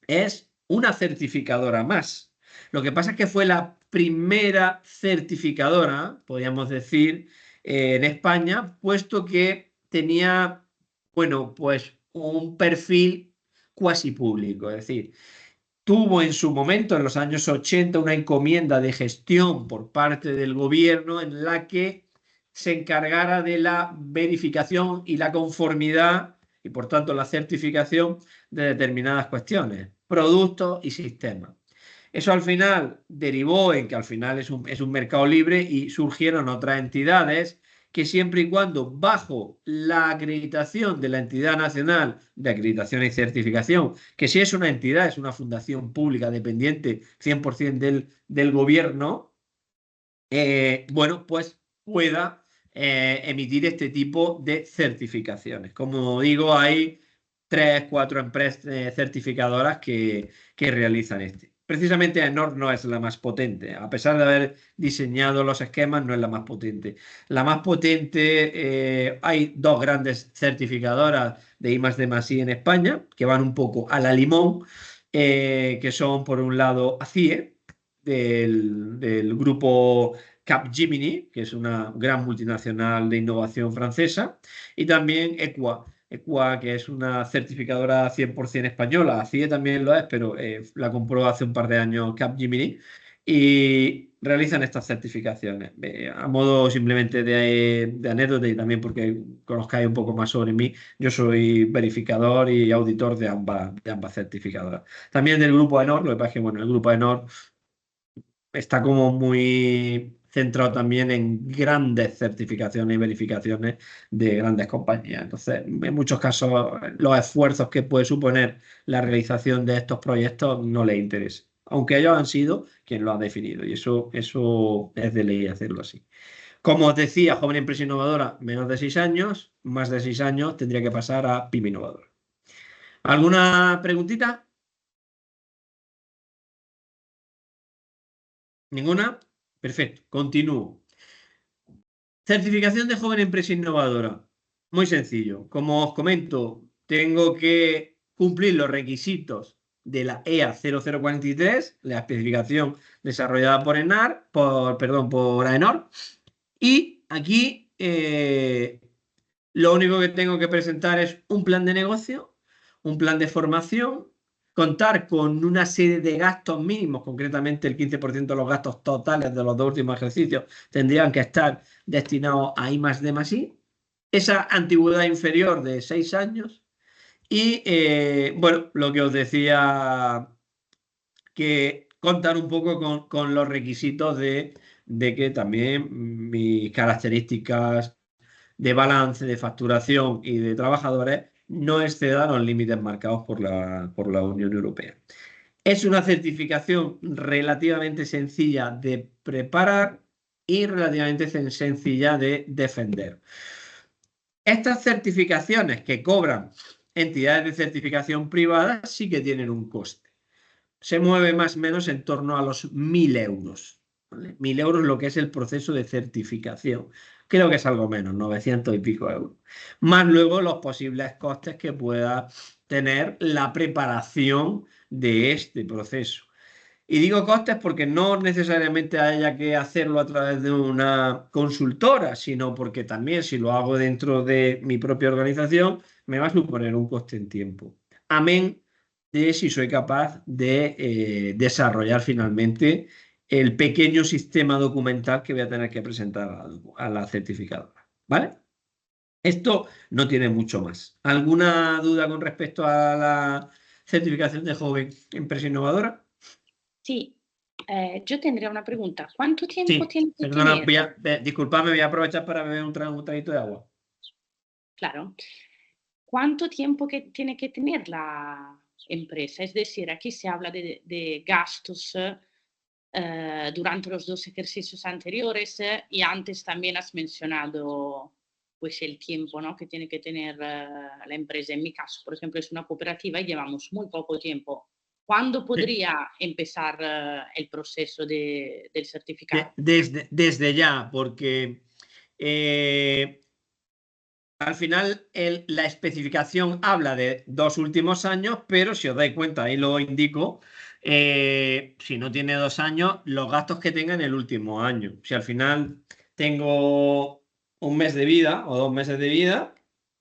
es una certificadora más. Lo que pasa es que fue la primera certificadora, podríamos decir, en España, puesto que tenía, bueno, pues un perfil cuasi público, es decir, tuvo en su momento, en los años 80, una encomienda de gestión por parte del gobierno en la que se encargara de la verificación y la conformidad y por tanto la certificación de determinadas cuestiones, productos y sistemas. Eso al final derivó en que al final es un mercado libre y surgieron otras entidades que siempre y cuando bajo la acreditación de la entidad nacional de acreditación y certificación, que si es una entidad, es una fundación pública dependiente 100% del gobierno, bueno, pues pueda emitir este tipo de certificaciones. Como digo, hay 3, 4 empresas certificadoras que realizan este. Precisamente AENOR no es la más potente, a pesar de haber diseñado los esquemas, no es la más potente. La más potente, hay dos grandes certificadoras de I+D+I en España, que van un poco a la limón, que son por un lado ACIE, del grupo Capgemini, que es una gran multinacional de innovación francesa, y también EQUA, que es una certificadora 100% española. ACIE también lo es, pero la compró hace un par de años Capgemini, y realizan estas certificaciones. A modo simplemente de anécdota y también porque conozcáis un poco más sobre mí, yo soy verificador y auditor de ambas certificadoras. También del grupo AENOR, lo que pasa es que bueno, el grupo AENOR está como muy centrado también en grandes certificaciones y verificaciones de grandes compañías. Entonces, en muchos casos, los esfuerzos que puede suponer la realización de estos proyectos no les interesa, aunque ellos han sido quien lo ha definido, y eso es de ley hacerlo así. Como os decía, joven empresa innovadora, menos de 6 años, más de 6 años tendría que pasar a pyme innovadora. ¿Alguna preguntita? ¿Ninguna? Perfecto, continúo. Certificación de joven empresa innovadora. Muy sencillo. Como os comento, tengo que cumplir los requisitos de la EA 0043, la especificación desarrollada por por AENOR. Y aquí lo único que tengo que presentar es un plan de negocio, un plan de formación, contar con una serie de gastos mínimos, concretamente el 15% de los gastos totales de los 2 últimos ejercicios tendrían que estar destinados a I+D+I, esa antigüedad inferior de 6 años y, bueno, lo que os decía, que contar un poco con los requisitos de que también mis características de balance, de facturación y de trabajadores no excedan los límites marcados por la Unión Europea. Es una certificación relativamente sencilla de preparar y relativamente sencilla de defender. Estas certificaciones que cobran entidades de certificación privadas sí que tienen un coste. Se mueve más o menos en torno a los 1.000 euros. ¿Vale? 1.000 euros lo que es el proceso de certificación. Creo que es algo menos, 900 y pico euros. Más luego los posibles costes que pueda tener la preparación de este proceso. Y digo costes porque no necesariamente haya que hacerlo a través de una consultora, sino porque también si lo hago dentro de mi propia organización, me va a suponer un coste en tiempo. Amén de si soy capaz de desarrollar finalmente el pequeño sistema documental que voy a tener que presentar a la certificadora. ¿Vale? Esto no tiene mucho más. ¿Alguna duda con respecto a la certificación de joven empresa innovadora? Sí, Yo tendría una pregunta. ¿Cuánto tiempo Sí, tiene que perdona, tener? disculpadme, voy a aprovechar para beber un traguito de agua. Claro. ¿Cuánto tiempo que tiene que tener la empresa? Es decir, aquí se habla de gastos durante los 2 ejercicios anteriores y antes también has mencionado pues el tiempo, ¿no? Que tiene que tener la empresa. En mi caso, por ejemplo, es una cooperativa y llevamos muy poco tiempo. ¿Cuándo podría empezar el proceso del certificado? Desde ya, porque al final la especificación habla de 2 últimos años, pero si os dais cuenta, ahí lo indico, si no tiene 2 años, los gastos que tenga en el último año. Si al final tengo un mes de vida o 2 meses de vida,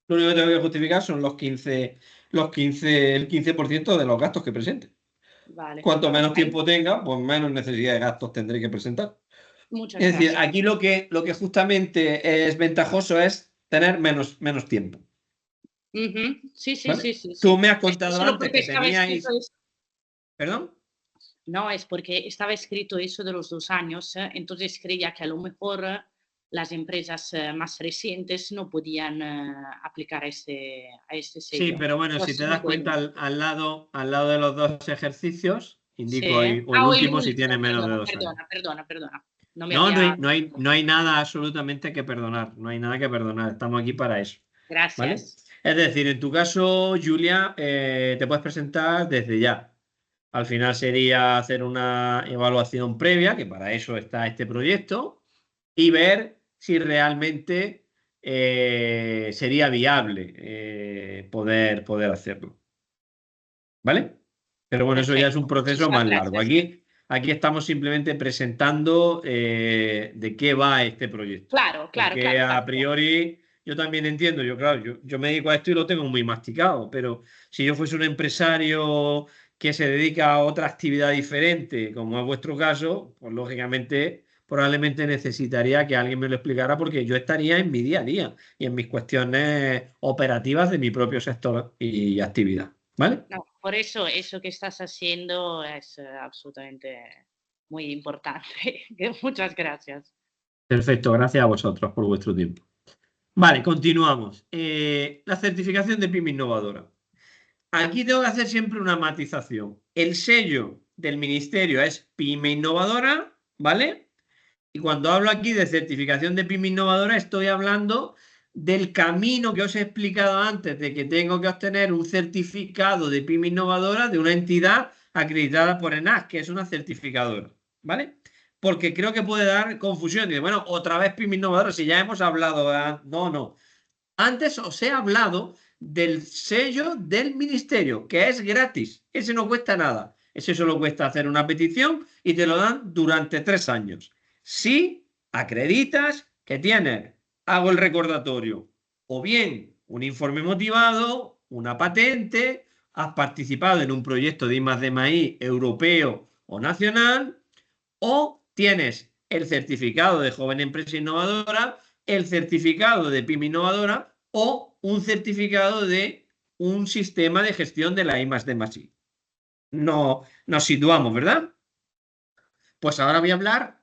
lo único que tengo que justificar son el 15% de los gastos que presente. Vale. Cuanto menos Ahí, tiempo tenga, pues menos necesidad de gastos tendré que presentar. muchas Es decir, gracias. aquí lo que justamente es ventajoso es tener menos tiempo, Ujú. Sí, sí, ¿vale? sí, sí, Tú sí. me has Es que contado solo antes porque que estaba escrito teníais, eso. ¿perdón? No, es porque estaba escrito eso de los 2 años, entonces creía que a lo mejor las empresas más recientes no podían aplicar a este Sí, sello. pero bueno, Pero si te sí me das acuerdo. cuenta al lado de los 2 ejercicios, Sí. indico ahí, o el Ah, o el último si último, tiene menos de perdona, 2 años. perdona, perdona, perdona. No me No, no había... hay, no hay, no hay nada absolutamente que perdonar, no hay nada que perdonar, estamos aquí para eso, ¿vale? Gracias. Es decir, en tu caso, Julia, te puedes presentar desde ya. Al final sería hacer una evaluación previa, que para eso está este proyecto, y ver si realmente sería viable poder hacerlo. ¿Vale? Pero bueno, eso ya es Perfecto. un proceso Muchísimas más largo. gracias. Aquí estamos simplemente presentando de qué va este proyecto. Claro, claro, Porque claro, a claro. priori yo también entiendo, claro, yo me dedico a esto y lo tengo muy masticado, pero si yo fuese un empresario que se dedica a otra actividad diferente, como es vuestro caso, pues lógicamente probablemente necesitaría que alguien me lo explicara porque yo estaría en mi día a día y en mis cuestiones operativas de mi propio sector y actividad. ¿Vale? No, por eso que estás haciendo es absolutamente muy importante. Muchas gracias. Perfecto, gracias a vosotros por vuestro tiempo. Vale, continuamos. La certificación de PYME innovadora. Aquí tengo que hacer siempre una matización. El sello del ministerio es PYME innovadora, ¿vale? Y cuando hablo aquí de certificación de PYME innovadora, estoy hablando del camino que os he explicado antes, de que tengo que obtener un certificado de PYME innovadora de una entidad acreditada por ENAC, que es una certificadora, ¿vale? Porque creo que puede dar confusión. Dice, bueno, otra vez PYME innovadora, si ya hemos hablado. No, no. Antes os he hablado del sello del ministerio, que es gratis. Ese no cuesta nada. Ese solo cuesta hacer una petición y te lo dan durante 3 años. Si acreditas que tienes, hago el recordatorio, o bien un informe motivado, una patente, has participado en un proyecto de I+D+I europeo o nacional, o tienes el certificado de joven empresa innovadora, el certificado de PYME innovadora o un certificado de un sistema de gestión de la I+D+I. No, nos situamos, ¿verdad? Pues ahora voy a hablar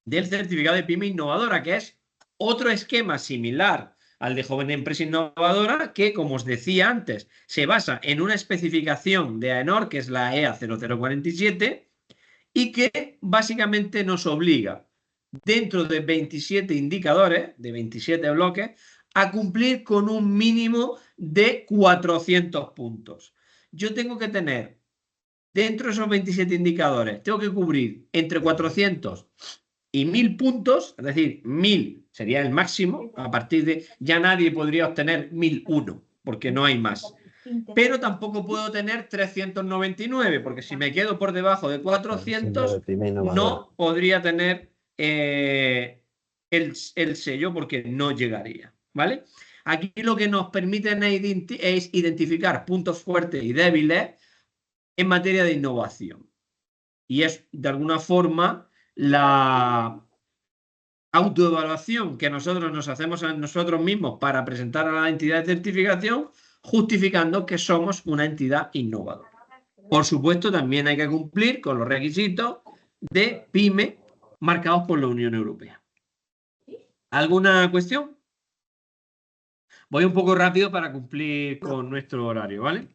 del certificado de PYME innovadora, que es otro esquema similar al de joven empresa innovadora, que, como os decía antes, se basa en una especificación de AENOR, que es la EA 0047, y que básicamente nos obliga, dentro de 27 indicadores, de 27 bloques, a cumplir con un mínimo de 400 puntos. Yo tengo que tener, dentro de esos 27 indicadores, tengo que cubrir entre 400 y 1000 puntos, es decir, 1000 sería el máximo, a partir de ya nadie podría obtener 1001, porque no hay más. Pero tampoco puedo tener 399, porque si me quedo por debajo de 400, no podría tener el sello porque no llegaría, ¿vale? Aquí lo que nos permiten es identificar puntos fuertes y débiles en materia de innovación. Y es, de alguna forma, la autoevaluación que nosotros nos hacemos a nosotros mismos para presentar a la entidad de certificación, justificando que somos una entidad innovadora. Por supuesto, también hay que cumplir con los requisitos de PYME marcados por la Unión Europea. ¿Alguna cuestión? Voy un poco rápido para cumplir con nuestro horario, ¿vale?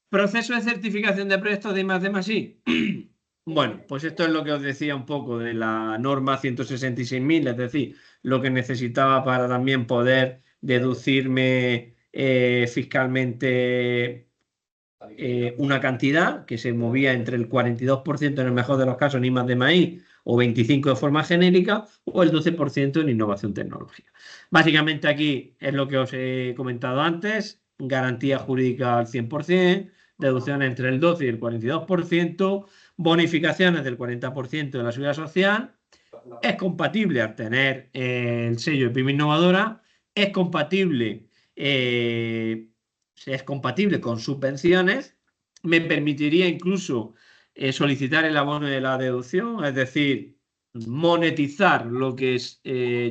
Proceso de certificación de proyectos de I+D+I. Bueno, pues esto es lo que os decía un poco de la norma 166.000, es decir, lo que necesitaba para también poder deducirme fiscalmente una cantidad que se movía entre el 42% en el mejor de los casos en I+D+I o 25% de forma genérica o el 12% en innovación tecnológica. Básicamente aquí es lo que os he comentado antes, garantía jurídica al 100%, deducciones entre el 12 y el 42%, bonificaciones del 40% de la seguridad social, es compatible al tener el sello de PYME Innovadora, es compatible con subvenciones, me permitiría incluso solicitar el abono de la deducción, es decir, monetizar lo que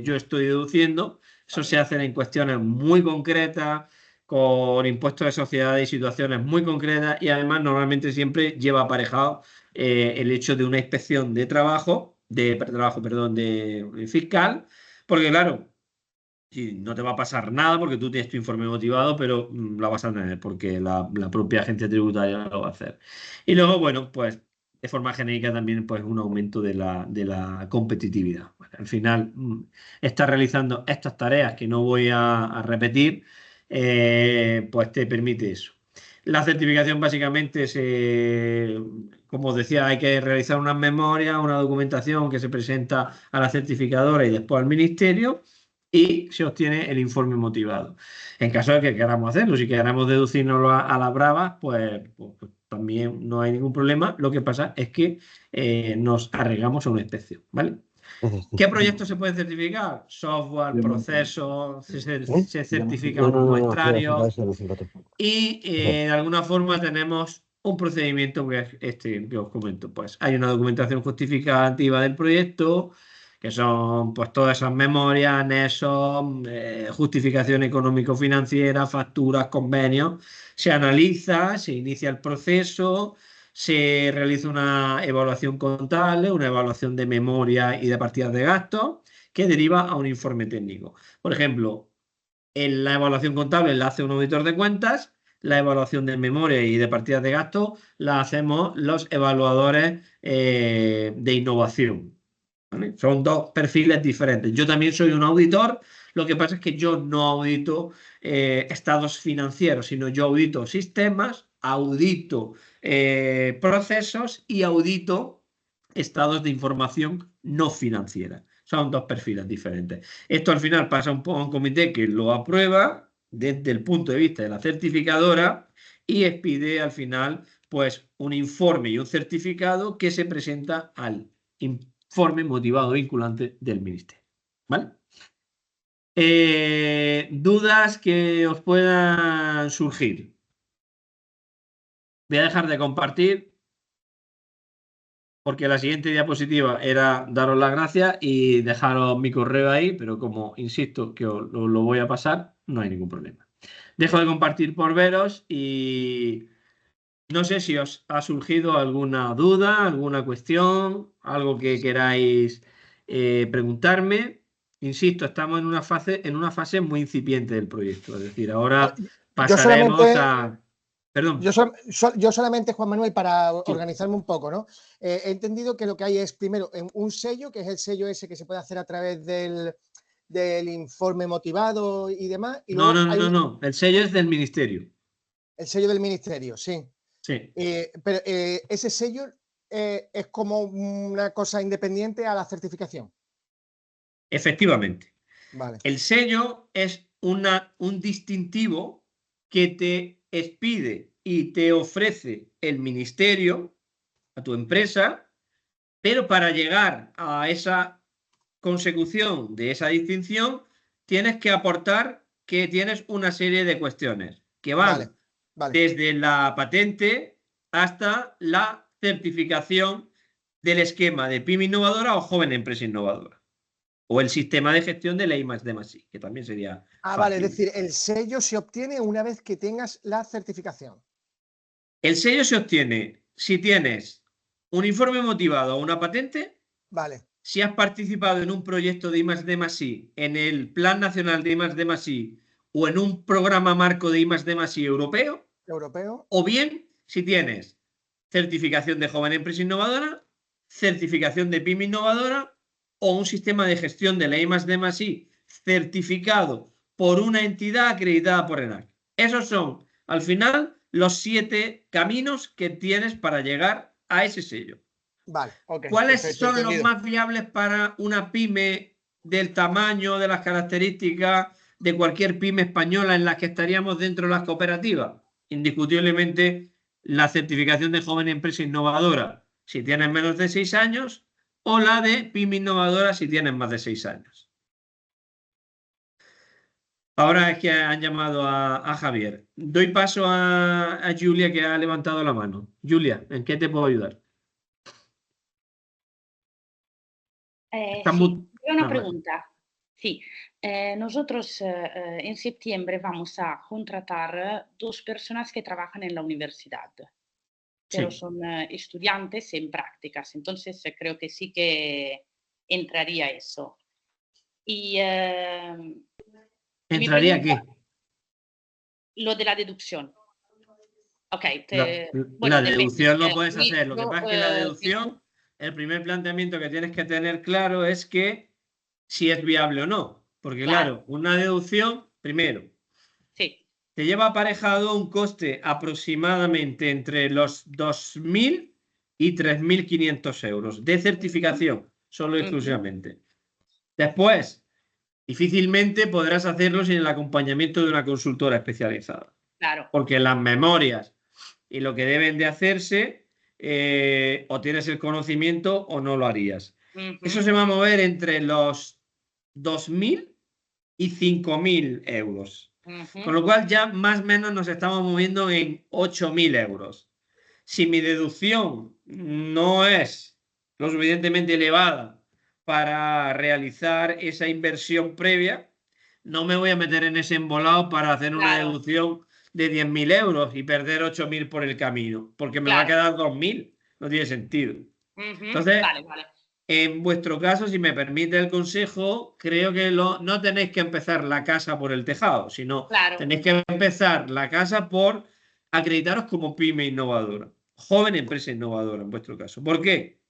yo estoy deduciendo. Eso se hace en cuestiones muy concretas, con impuestos de sociedades y situaciones muy concretas, y además normalmente siempre lleva aparejado el hecho de una inspección de trabajo, perdón, de fiscal, porque claro, sí, no te va a pasar nada porque tú tienes tu informe motivado, pero la vas a tener porque la propia agencia tributaria lo va a hacer. Y luego, bueno, pues de forma genérica también pues un aumento de la competitividad. Bueno, al final, estás realizando estas tareas que no voy a repetir, pues te permite eso. La certificación básicamente como os decía, hay que realizar unas memorias, una documentación que se presenta a la certificadora y después al ministerio y se obtiene el informe motivado. En caso de que queramos hacerlo, si queramos deducirnos a las bravas, pues también no hay ningún problema. Lo que pasa es que nos arriesgamos a una inspección, ¿vale? ¿Qué proyectos se pueden certificar? Software, procesos, se certifican los muestrarios y de alguna forma tenemos un procedimiento que es este que os comento. Pues hay una documentación justificativa del proyecto, que son pues todas esas memorias, anexos, justificación económico-financiera, facturas, convenios. Se analiza, se inicia el proceso, se realiza una evaluación contable, una evaluación de memoria y de partidas de gastos, que deriva a un informe técnico. Por ejemplo, en la evaluación contable la hace un auditor de cuentas, la evaluación de memoria y de partidas de gasto la hacemos los evaluadores de innovación. ¿Vale? Son dos perfiles diferentes. Yo también soy un auditor, lo que pasa es que yo no audito estados financieros, sino yo audito sistemas, audito procesos y audito estados de información no financiera. Son dos perfiles diferentes. Esto al final pasa a un comité que lo aprueba desde el punto de vista de la certificadora y expide al final pues un informe y un certificado que se presenta al informe motivado vinculante del ministerio. ¿Vale? Dudas que os puedan surgir. Voy a dejar de compartir porque la siguiente diapositiva era daros las gracias y dejaros mi correo ahí, pero como insisto que os lo voy a pasar, no hay ningún problema. Dejo de compartir por veros y no sé si os ha surgido alguna duda, alguna cuestión, algo que queráis preguntarme. Insisto, estamos en una fase muy incipiente del proyecto. Es decir, ahora Yo pasaremos solamente, a... Perdón. yo solamente, Juan Manuel, para Sí. organizarme un poco, ¿no? He entendido que lo que hay es primero un sello, que es el sello ese que se puede hacer a través del informe motivado y demás. Y luego No. El sello es del ministerio. El sello del ministerio, sí. Sí. Pero ese sello es como una cosa independiente a la certificación. Efectivamente. Vale. El sello es un distintivo que te expide y te ofrece el ministerio a tu empresa, pero para llegar a esa consecución de esa distinción tienes que aportar que tienes una serie de cuestiones que van desde la patente hasta la certificación del esquema de PYME innovadora o joven empresa innovadora. O el sistema de gestión de la I+D+I, que también sería fácil. Vale, es decir, el sello se obtiene una vez que tengas la certificación. El sello se obtiene si tienes un informe motivado o una patente, Vale. si has participado en un proyecto de I+D+I, en el Plan Nacional de I+D+I o en un programa marco de I+D+I europeo, Europeo. o bien si tienes certificación de joven empresa innovadora, certificación de pyme innovadora o un sistema de gestión de la I+D+I certificado por una entidad acreditada por ENAC. Esos son, al final, los 7 caminos que tienes para llegar a ese sello. Vale, ok. ¿Cuáles Perfecto, son los entendido. más viables para una pyme del tamaño, de las características de cualquier pyme española en las que estaríamos dentro de las cooperativas? Indiscutiblemente, la certificación de joven empresa innovadora si tienes menos de 6 años o la de pyme innovadora si tienes más de 6 años. Ahora es que han llamado a Javier. Doy paso a Julia, que ha levantado la mano. Julia, ¿en qué te puedo ayudar? Sí, una vale. pregunta. Sí, nosotros en septiembre vamos a contratar 2 personas que trabajan en la universidad, pero Sí. son estudiantes en prácticas, entonces creo que sí que entraría eso. Y mi ¿Entraría pregunta, qué? lo de la deducción. Ok, La depende. deducción lo puedes hacer. Lo que Yo, pasa es que la deducción, el primer planteamiento que tienes que tener claro es que si es viable o no. Porque claro, claro, una deducción, primero, sí. te lleva aparejado un coste aproximadamente entre los 2.000 y 3.500 euros de certificación, solo y Ujú, exclusivamente. Después, difícilmente podrás hacerlo sin el acompañamiento de una consultora especializada. claro. Porque las memorias y lo que deben de hacerse, o tienes el conocimiento o no lo harías. Eso Ujú, se va a mover entre los 2.000 y 5.000 euros. Con ujú, lo cual ya más o menos nos estamos moviendo en 8.000 euros. Si mi deducción no es lo suficientemente elevada para realizar esa inversión previa, no me voy a meter en ese embolado para hacer una claro, deducción de 10.000 euros y perder 8.000 por el camino, porque me va a claro. quedar 2.000. No tiene sentido. Ujú, Entonces, vale, vale. en vuestro caso, si me permite el consejo, creo que no tenéis que empezar la casa por el tejado, sino Claro, tenéis que empezar la casa por acreditaros como pyme innovadora, joven empresa innovadora en vuestro caso. ¿Por qué?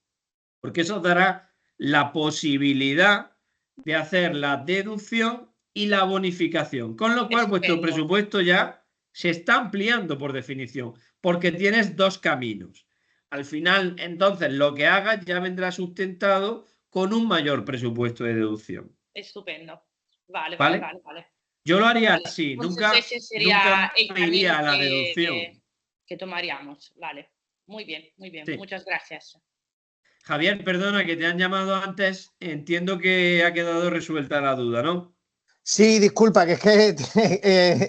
Porque eso dará la posibilidad de hacer la deducción y la bonificación, con lo cual vuestro estupendo. presupuesto ya se está ampliando por definición, porque tienes 2 caminos. Al final, entonces, lo que hagas ya vendrá sustentado con un mayor presupuesto de deducción. Estupendo. Vale, vale, ¿Vale? vale, vale. Yo lo haría Vale, así, entonces nunca, ese sería nunca el me iría camino a la deducción. que tomaríamos. Vale, muy bien, muy bien. Sí. Muchas gracias. Javier, perdona que te han llamado antes, entiendo que ha quedado resuelta la duda, ¿no? Sí, disculpa, que es que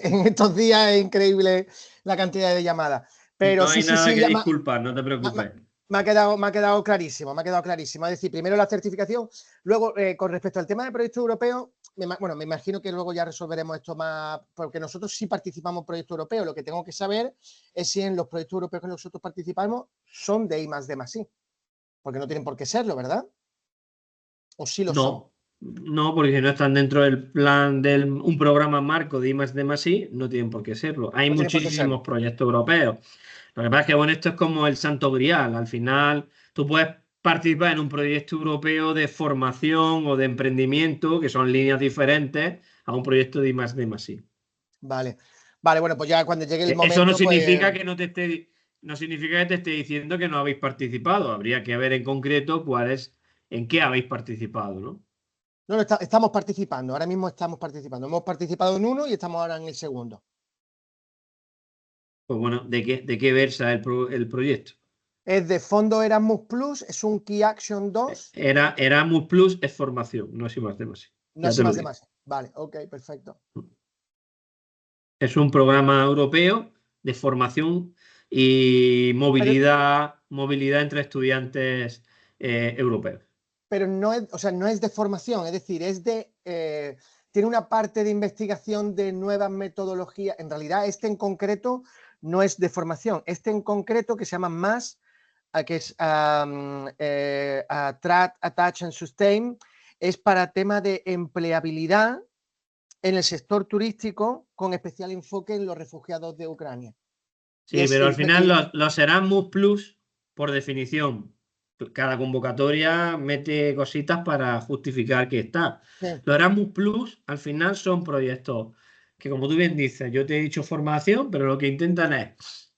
en estos días es increíble la cantidad de llamadas. Pero No sí, hay sí, nada sí, que ya disculpar, no te me- preocupes. me ha quedado clarísimo, me ha quedado clarísimo. Es decir, primero la certificación, luego con respecto al tema del proyecto europeo, bueno, me imagino que luego ya resolveremos esto más, porque nosotros sí participamos en proyectos europeos. Lo que tengo que saber es si en los proyectos europeos que nosotros participamos son de I+D+I, porque no tienen por qué serlo, ¿verdad? ¿O sí lo son? No, no, porque si no están dentro del plan de un programa marco de I+D+I, no tienen por qué serlo. Hay No tienen por qué muchísimos serlo. proyectos europeos. Lo que pasa es que, bueno, esto es como el santo grial. Al final, tú puedes participar en un proyecto europeo de formación o de emprendimiento, que son líneas diferentes, a un proyecto de I+D+I. Vale. Vale, bueno, pues ya cuando llegue el Eso no momento, pues significa que no significa que te esté diciendo que no habéis participado. Habría que ver en concreto en qué habéis participado, ¿no? no, estamos participando. Ahora mismo estamos participando. Hemos participado en uno y estamos ahora en el segundo. Pues bueno, ¿de qué versa el proyecto? Es de Fondo Erasmus Plus, es un Key Action 2. Erasmus Plus es formación, no es I+D+I. No Ya es te lo más de digo. más. Vale, ok, perfecto. Es un programa europeo de formación y Pero, movilidad entre estudiantes europeos. pero no es, o sea, no es de formación, es decir, tiene una parte de investigación de nuevas metodologías. En realidad, este en concreto no es de formación. Este en concreto, que se llama más que es Attract, Attach and Sustain, es para tema de empleabilidad en el sector turístico, con especial enfoque en los refugiados de Ucrania. Sí, pero al final los Erasmus Plus, por definición, cada convocatoria mete cositas para justificar que está. Sí. Los Erasmus Plus, al final, son proyectos que, como tú bien dices, yo te he dicho formación, pero lo que intentan es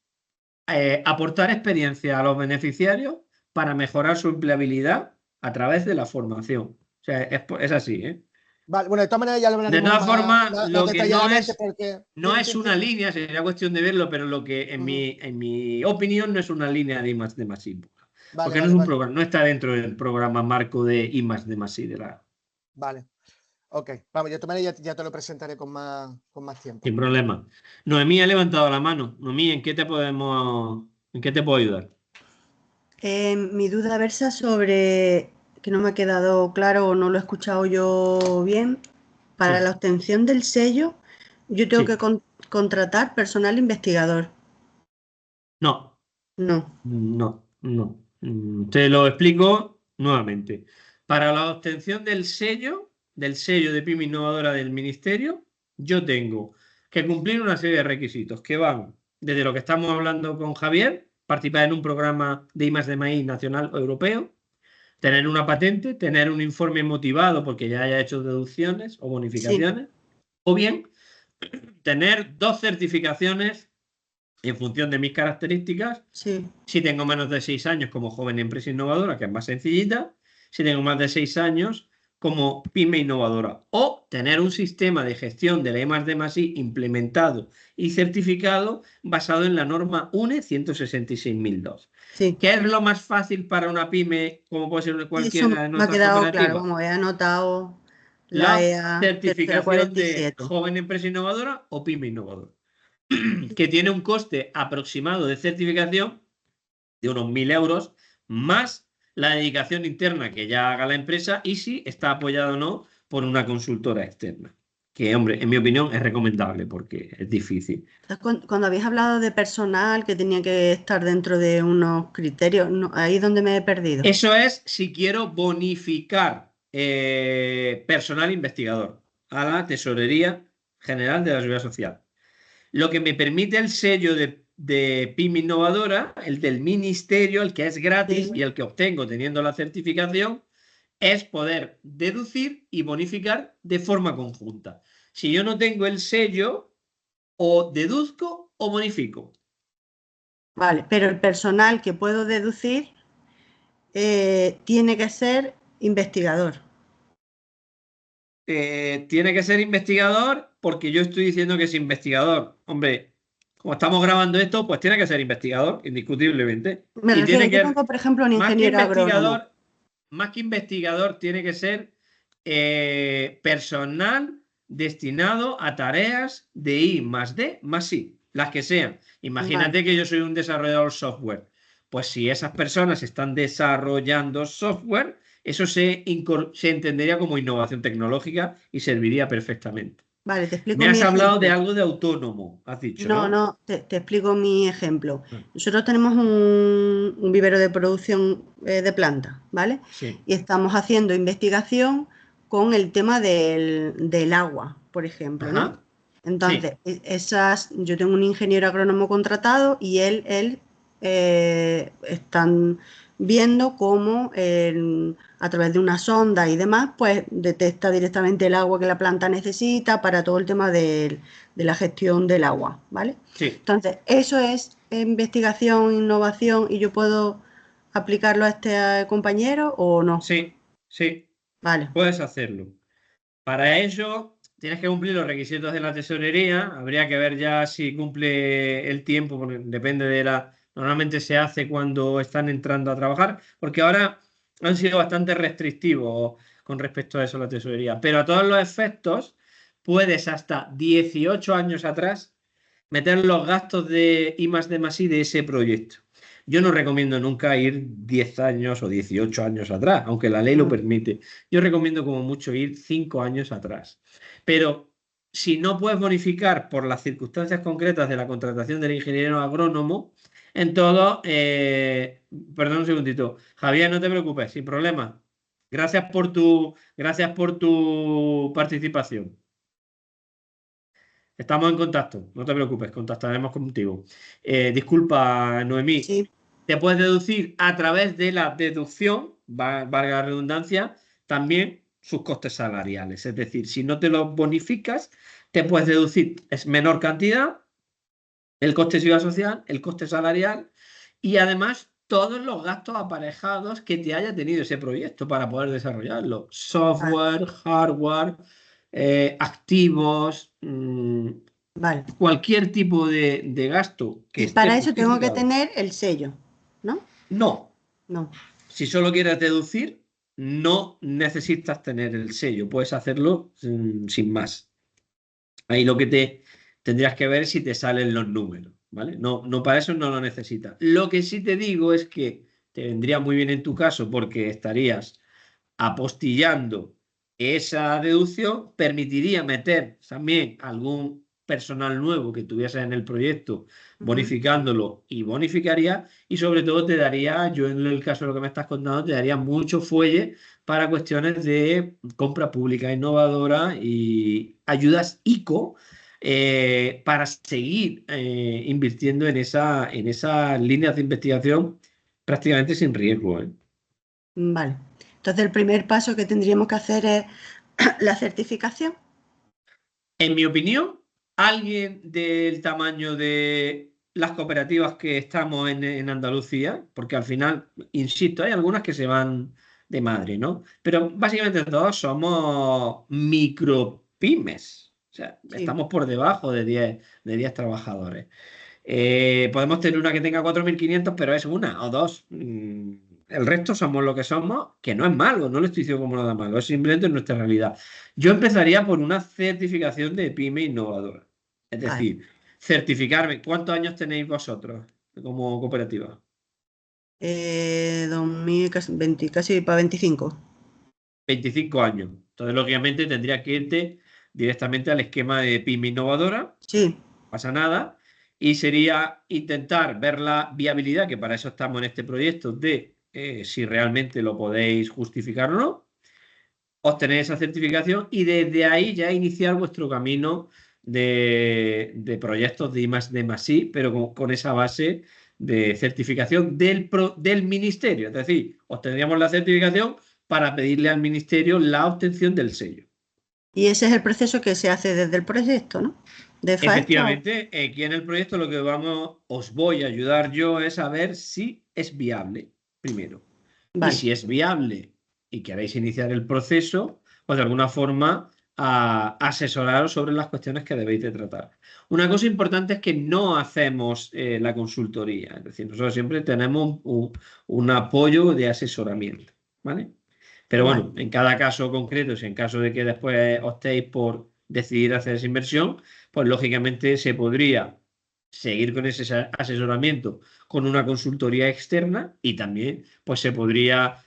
aportar experiencia a los beneficiarios para mejorar su empleabilidad a través de la formación. O sea, es así, ¿eh? Vale, bueno, de todas maneras ya lo hablaremos de todas formas, más lo que porque... no es una línea, sería cuestión de verlo, pero lo que en mi opinión no es una línea de I+D+I. Porque no es un programa, no está dentro del programa marco de I+D+I. Vale, ok. Vamos, de todas maneras ya te lo presentaré con más tiempo. Sin problema. Noemí ha levantado la mano. Noemí, ¿en qué te puedo ayudar? Mi duda versa sobre, que no me ha quedado claro o no lo he escuchado yo bien, para la obtención del sello, yo tengo que contratar personal investigador. No. No. No, no. Te lo explico nuevamente. Para la obtención del sello de PYME Innovadora del Ministerio, yo tengo que cumplir una serie de requisitos que van desde lo que estamos hablando con Javier, participar en un programa de I+D+I nacional o europeo, tener una patente, tener un informe motivado porque ya haya hecho deducciones o bonificaciones, o bien tener 2 certificaciones en función de mis características. Si tengo menos de 6 años como joven empresa innovadora, que es más sencillita, si tengo más de 6 años como pyme innovadora, o tener un sistema de gestión de la I+D+I implementado y certificado basado en la norma UNE 166.002. ¿Qué es lo más fácil para una pyme, como puede ser cualquiera de nuestras cooperativas? Claro, como he anotado la EA certificación de joven empresa innovadora o pyme innovadora, que tiene un coste aproximado de certificación de unos 1.000 euros, más la dedicación interna que ya haga la empresa y si está apoyado o no por una consultora externa. Que, hombre, en mi opinión es recomendable porque es difícil. Cuando habéis hablado de personal que tenía que estar dentro de unos criterios, ahí es donde me he perdido. Eso es si quiero bonificar personal investigador a la Tesorería General de la Seguridad Social. Lo que me permite el sello de PYME Innovadora, el del Ministerio, el que es gratis y el que obtengo teniendo la certificación, es poder deducir y bonificar de forma conjunta. Si yo no tengo el sello, o deduzco o bonifico. Vale, pero el personal que puedo deducir tiene que ser investigador. Tiene que ser investigador porque yo estoy diciendo que es investigador. Hombre, como estamos grabando esto, pues tiene que ser investigador, indiscutiblemente. Me refiero, yo tengo, por ejemplo, un ingeniero agrónomo. Más que investigador, tiene que ser personal destinado a tareas de I+D+I, las que sean. Imagínate que yo soy un desarrollador software. Pues si esas personas están desarrollando software, eso se entendería como innovación tecnológica y serviría perfectamente. Vale, te explico. Me has hablado de algo de autónomo, has dicho, ¿no? No, te explico mi ejemplo. Nosotros tenemos un vivero de producción de plantas, ¿vale? Sí. Y estamos haciendo investigación con el tema del agua, por ejemplo, ¿no? Entonces, yo tengo un ingeniero agrónomo contratado y él están viendo cómo a través de una sonda y demás, pues detecta directamente el agua que la planta necesita para todo el tema de la gestión del agua, ¿vale? Sí. Entonces, eso es investigación, innovación y yo puedo aplicarlo a este compañero o no. Sí. Vale. Puedes hacerlo. Para ello tienes que cumplir los requisitos de la tesorería. Habría que ver ya si cumple el tiempo, porque depende de la... Normalmente se hace cuando están entrando a trabajar, porque ahora han sido bastante restrictivos con respecto a eso la tesorería. Pero a todos los efectos, puedes hasta 18 años atrás meter los gastos de I+D+I de ese proyecto. Yo no recomiendo nunca ir 10 años o 18 años atrás, aunque la ley lo permite. Yo recomiendo como mucho ir 5 años atrás. Pero si no puedes bonificar por las circunstancias concretas de la contratación del ingeniero agrónomo, en todo, perdón un segundito, Javier, no te preocupes, sin problema. Gracias por tu participación. Estamos en contacto, no te preocupes, contactaremos contigo. Disculpa, Noemí. Sí. Te puedes deducir a través de la deducción, valga la redundancia, también sus costes salariales. Es decir, si no te los bonificas, te puedes deducir es menor cantidad, el coste de seguridad social, el coste salarial y además todos los gastos aparejados que te haya tenido ese proyecto para poder desarrollarlo. Software, hardware, activos, Vale. cualquier tipo de gasto que Y esté para eso tengo que justificado. tener el sello, ¿no? No. No. Si solo quieres deducir, no necesitas tener el sello. Puedes hacerlo sin más. Ahí lo que te tendrías que ver es si te salen los números, ¿vale? No, no, para eso no lo necesitas. Lo que sí te digo es que te vendría muy bien en tu caso porque estarías apostillando esa deducción, permitiría meter también algún personal nuevo que tuviese en el proyecto, bonificándolo y bonificaría, y sobre todo te daría, yo en el caso de lo que me estás contando, te daría mucho fuelle para cuestiones de compra pública innovadora y ayudas ICO para seguir invirtiendo en esas líneas de investigación prácticamente sin riesgo, ¿eh? Vale. Entonces el primer paso que tendríamos que hacer es la certificación. En mi opinión, alguien del tamaño de las cooperativas que estamos en Andalucía, porque al final, insisto, hay algunas que se van de madre, ¿no? Pero básicamente todos somos micropymes. O sea, Sí. estamos por debajo de 10 trabajadores. Podemos tener una que tenga 4.500, pero es una o dos. El resto somos lo que somos, que no es malo, no lo estoy diciendo como nada malo, es simplemente nuestra realidad. Yo empezaría por una certificación de pyme innovadora. Es decir, certificarme. ¿Cuántos años tenéis vosotros como cooperativa? 2020, casi para 25. 25 años. Entonces, lógicamente, tendría que irte directamente al esquema de pyme innovadora. Sí. No pasa nada. Y sería intentar ver la viabilidad, que para eso estamos en este proyecto, de si realmente lo podéis justificar o no, obtener esa certificación y desde ahí ya iniciar vuestro camino de proyectos de I+D+I, pero con esa base de certificación del ministerio. Es decir, obtendríamos la certificación para pedirle al ministerio la obtención del sello. Y ese es el proceso que se hace desde el proyecto, ¿no? De FAESTA. Efectivamente, aquí en el proyecto lo que os voy a ayudar yo es a ver si es viable, primero. Vale. Y si es viable y queréis iniciar el proceso, pues de alguna forma a asesoraros sobre las cuestiones que debéis de tratar. Una cosa importante es que no hacemos la consultoría, es decir, nosotros siempre tenemos un apoyo de asesoramiento, ¿vale? Pero Vale. bueno, en cada caso concreto, si en caso de que después optéis por decidir hacer esa inversión, pues lógicamente se podría seguir con ese asesoramiento con una consultoría externa y también pues se podría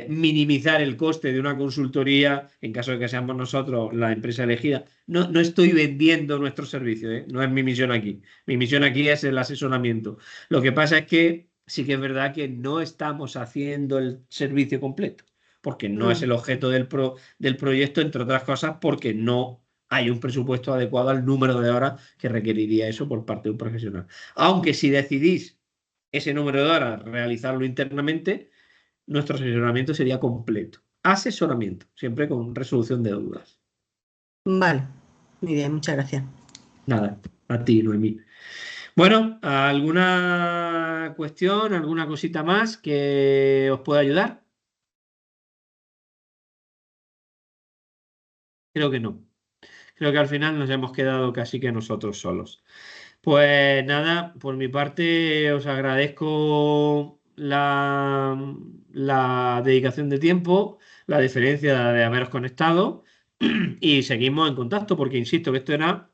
minimizar el coste de una consultoría en caso de que seamos nosotros la empresa elegida. No estoy vendiendo nuestro servicio, ¿eh? No es mi misión aquí. Mi misión aquí es el asesoramiento. Lo que pasa es que sí que es verdad que no estamos haciendo el servicio completo, porque no es el objeto del proyecto, entre otras cosas, porque no hay un presupuesto adecuado al número de horas que requeriría eso por parte de un profesional. Aunque si decidís ese número de horas realizarlo internamente, nuestro asesoramiento sería completo. Asesoramiento, siempre con resolución de dudas. Vale, muy bien, muchas gracias. Nada, a ti, Noemí. Bueno, ¿alguna cuestión, alguna cosita más que os pueda ayudar? Creo que no. Creo que al final nos hemos quedado casi que nosotros solos. Pues nada, por mi parte os agradezco la dedicación de tiempo, la diferencia de haberos conectado y seguimos en contacto porque insisto que esto era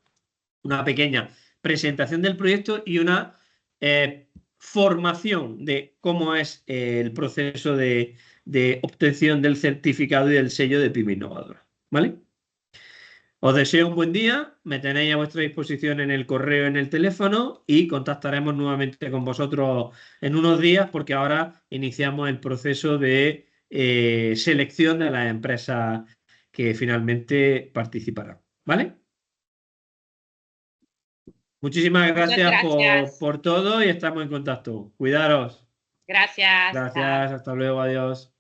una pequeña presentación del proyecto y una formación de cómo es el proceso de obtención del certificado y del sello de pyme innovadora. ¿Vale? Os deseo un buen día, me tenéis a vuestra disposición en el correo, en el teléfono y contactaremos nuevamente con vosotros en unos días porque ahora iniciamos el proceso de selección de las empresas que finalmente participarán. ¿Vale? Muchísimas Muchas gracias gracias. por todo y estamos en contacto. Cuidaros. Gracias. Gracias, hasta luego, adiós.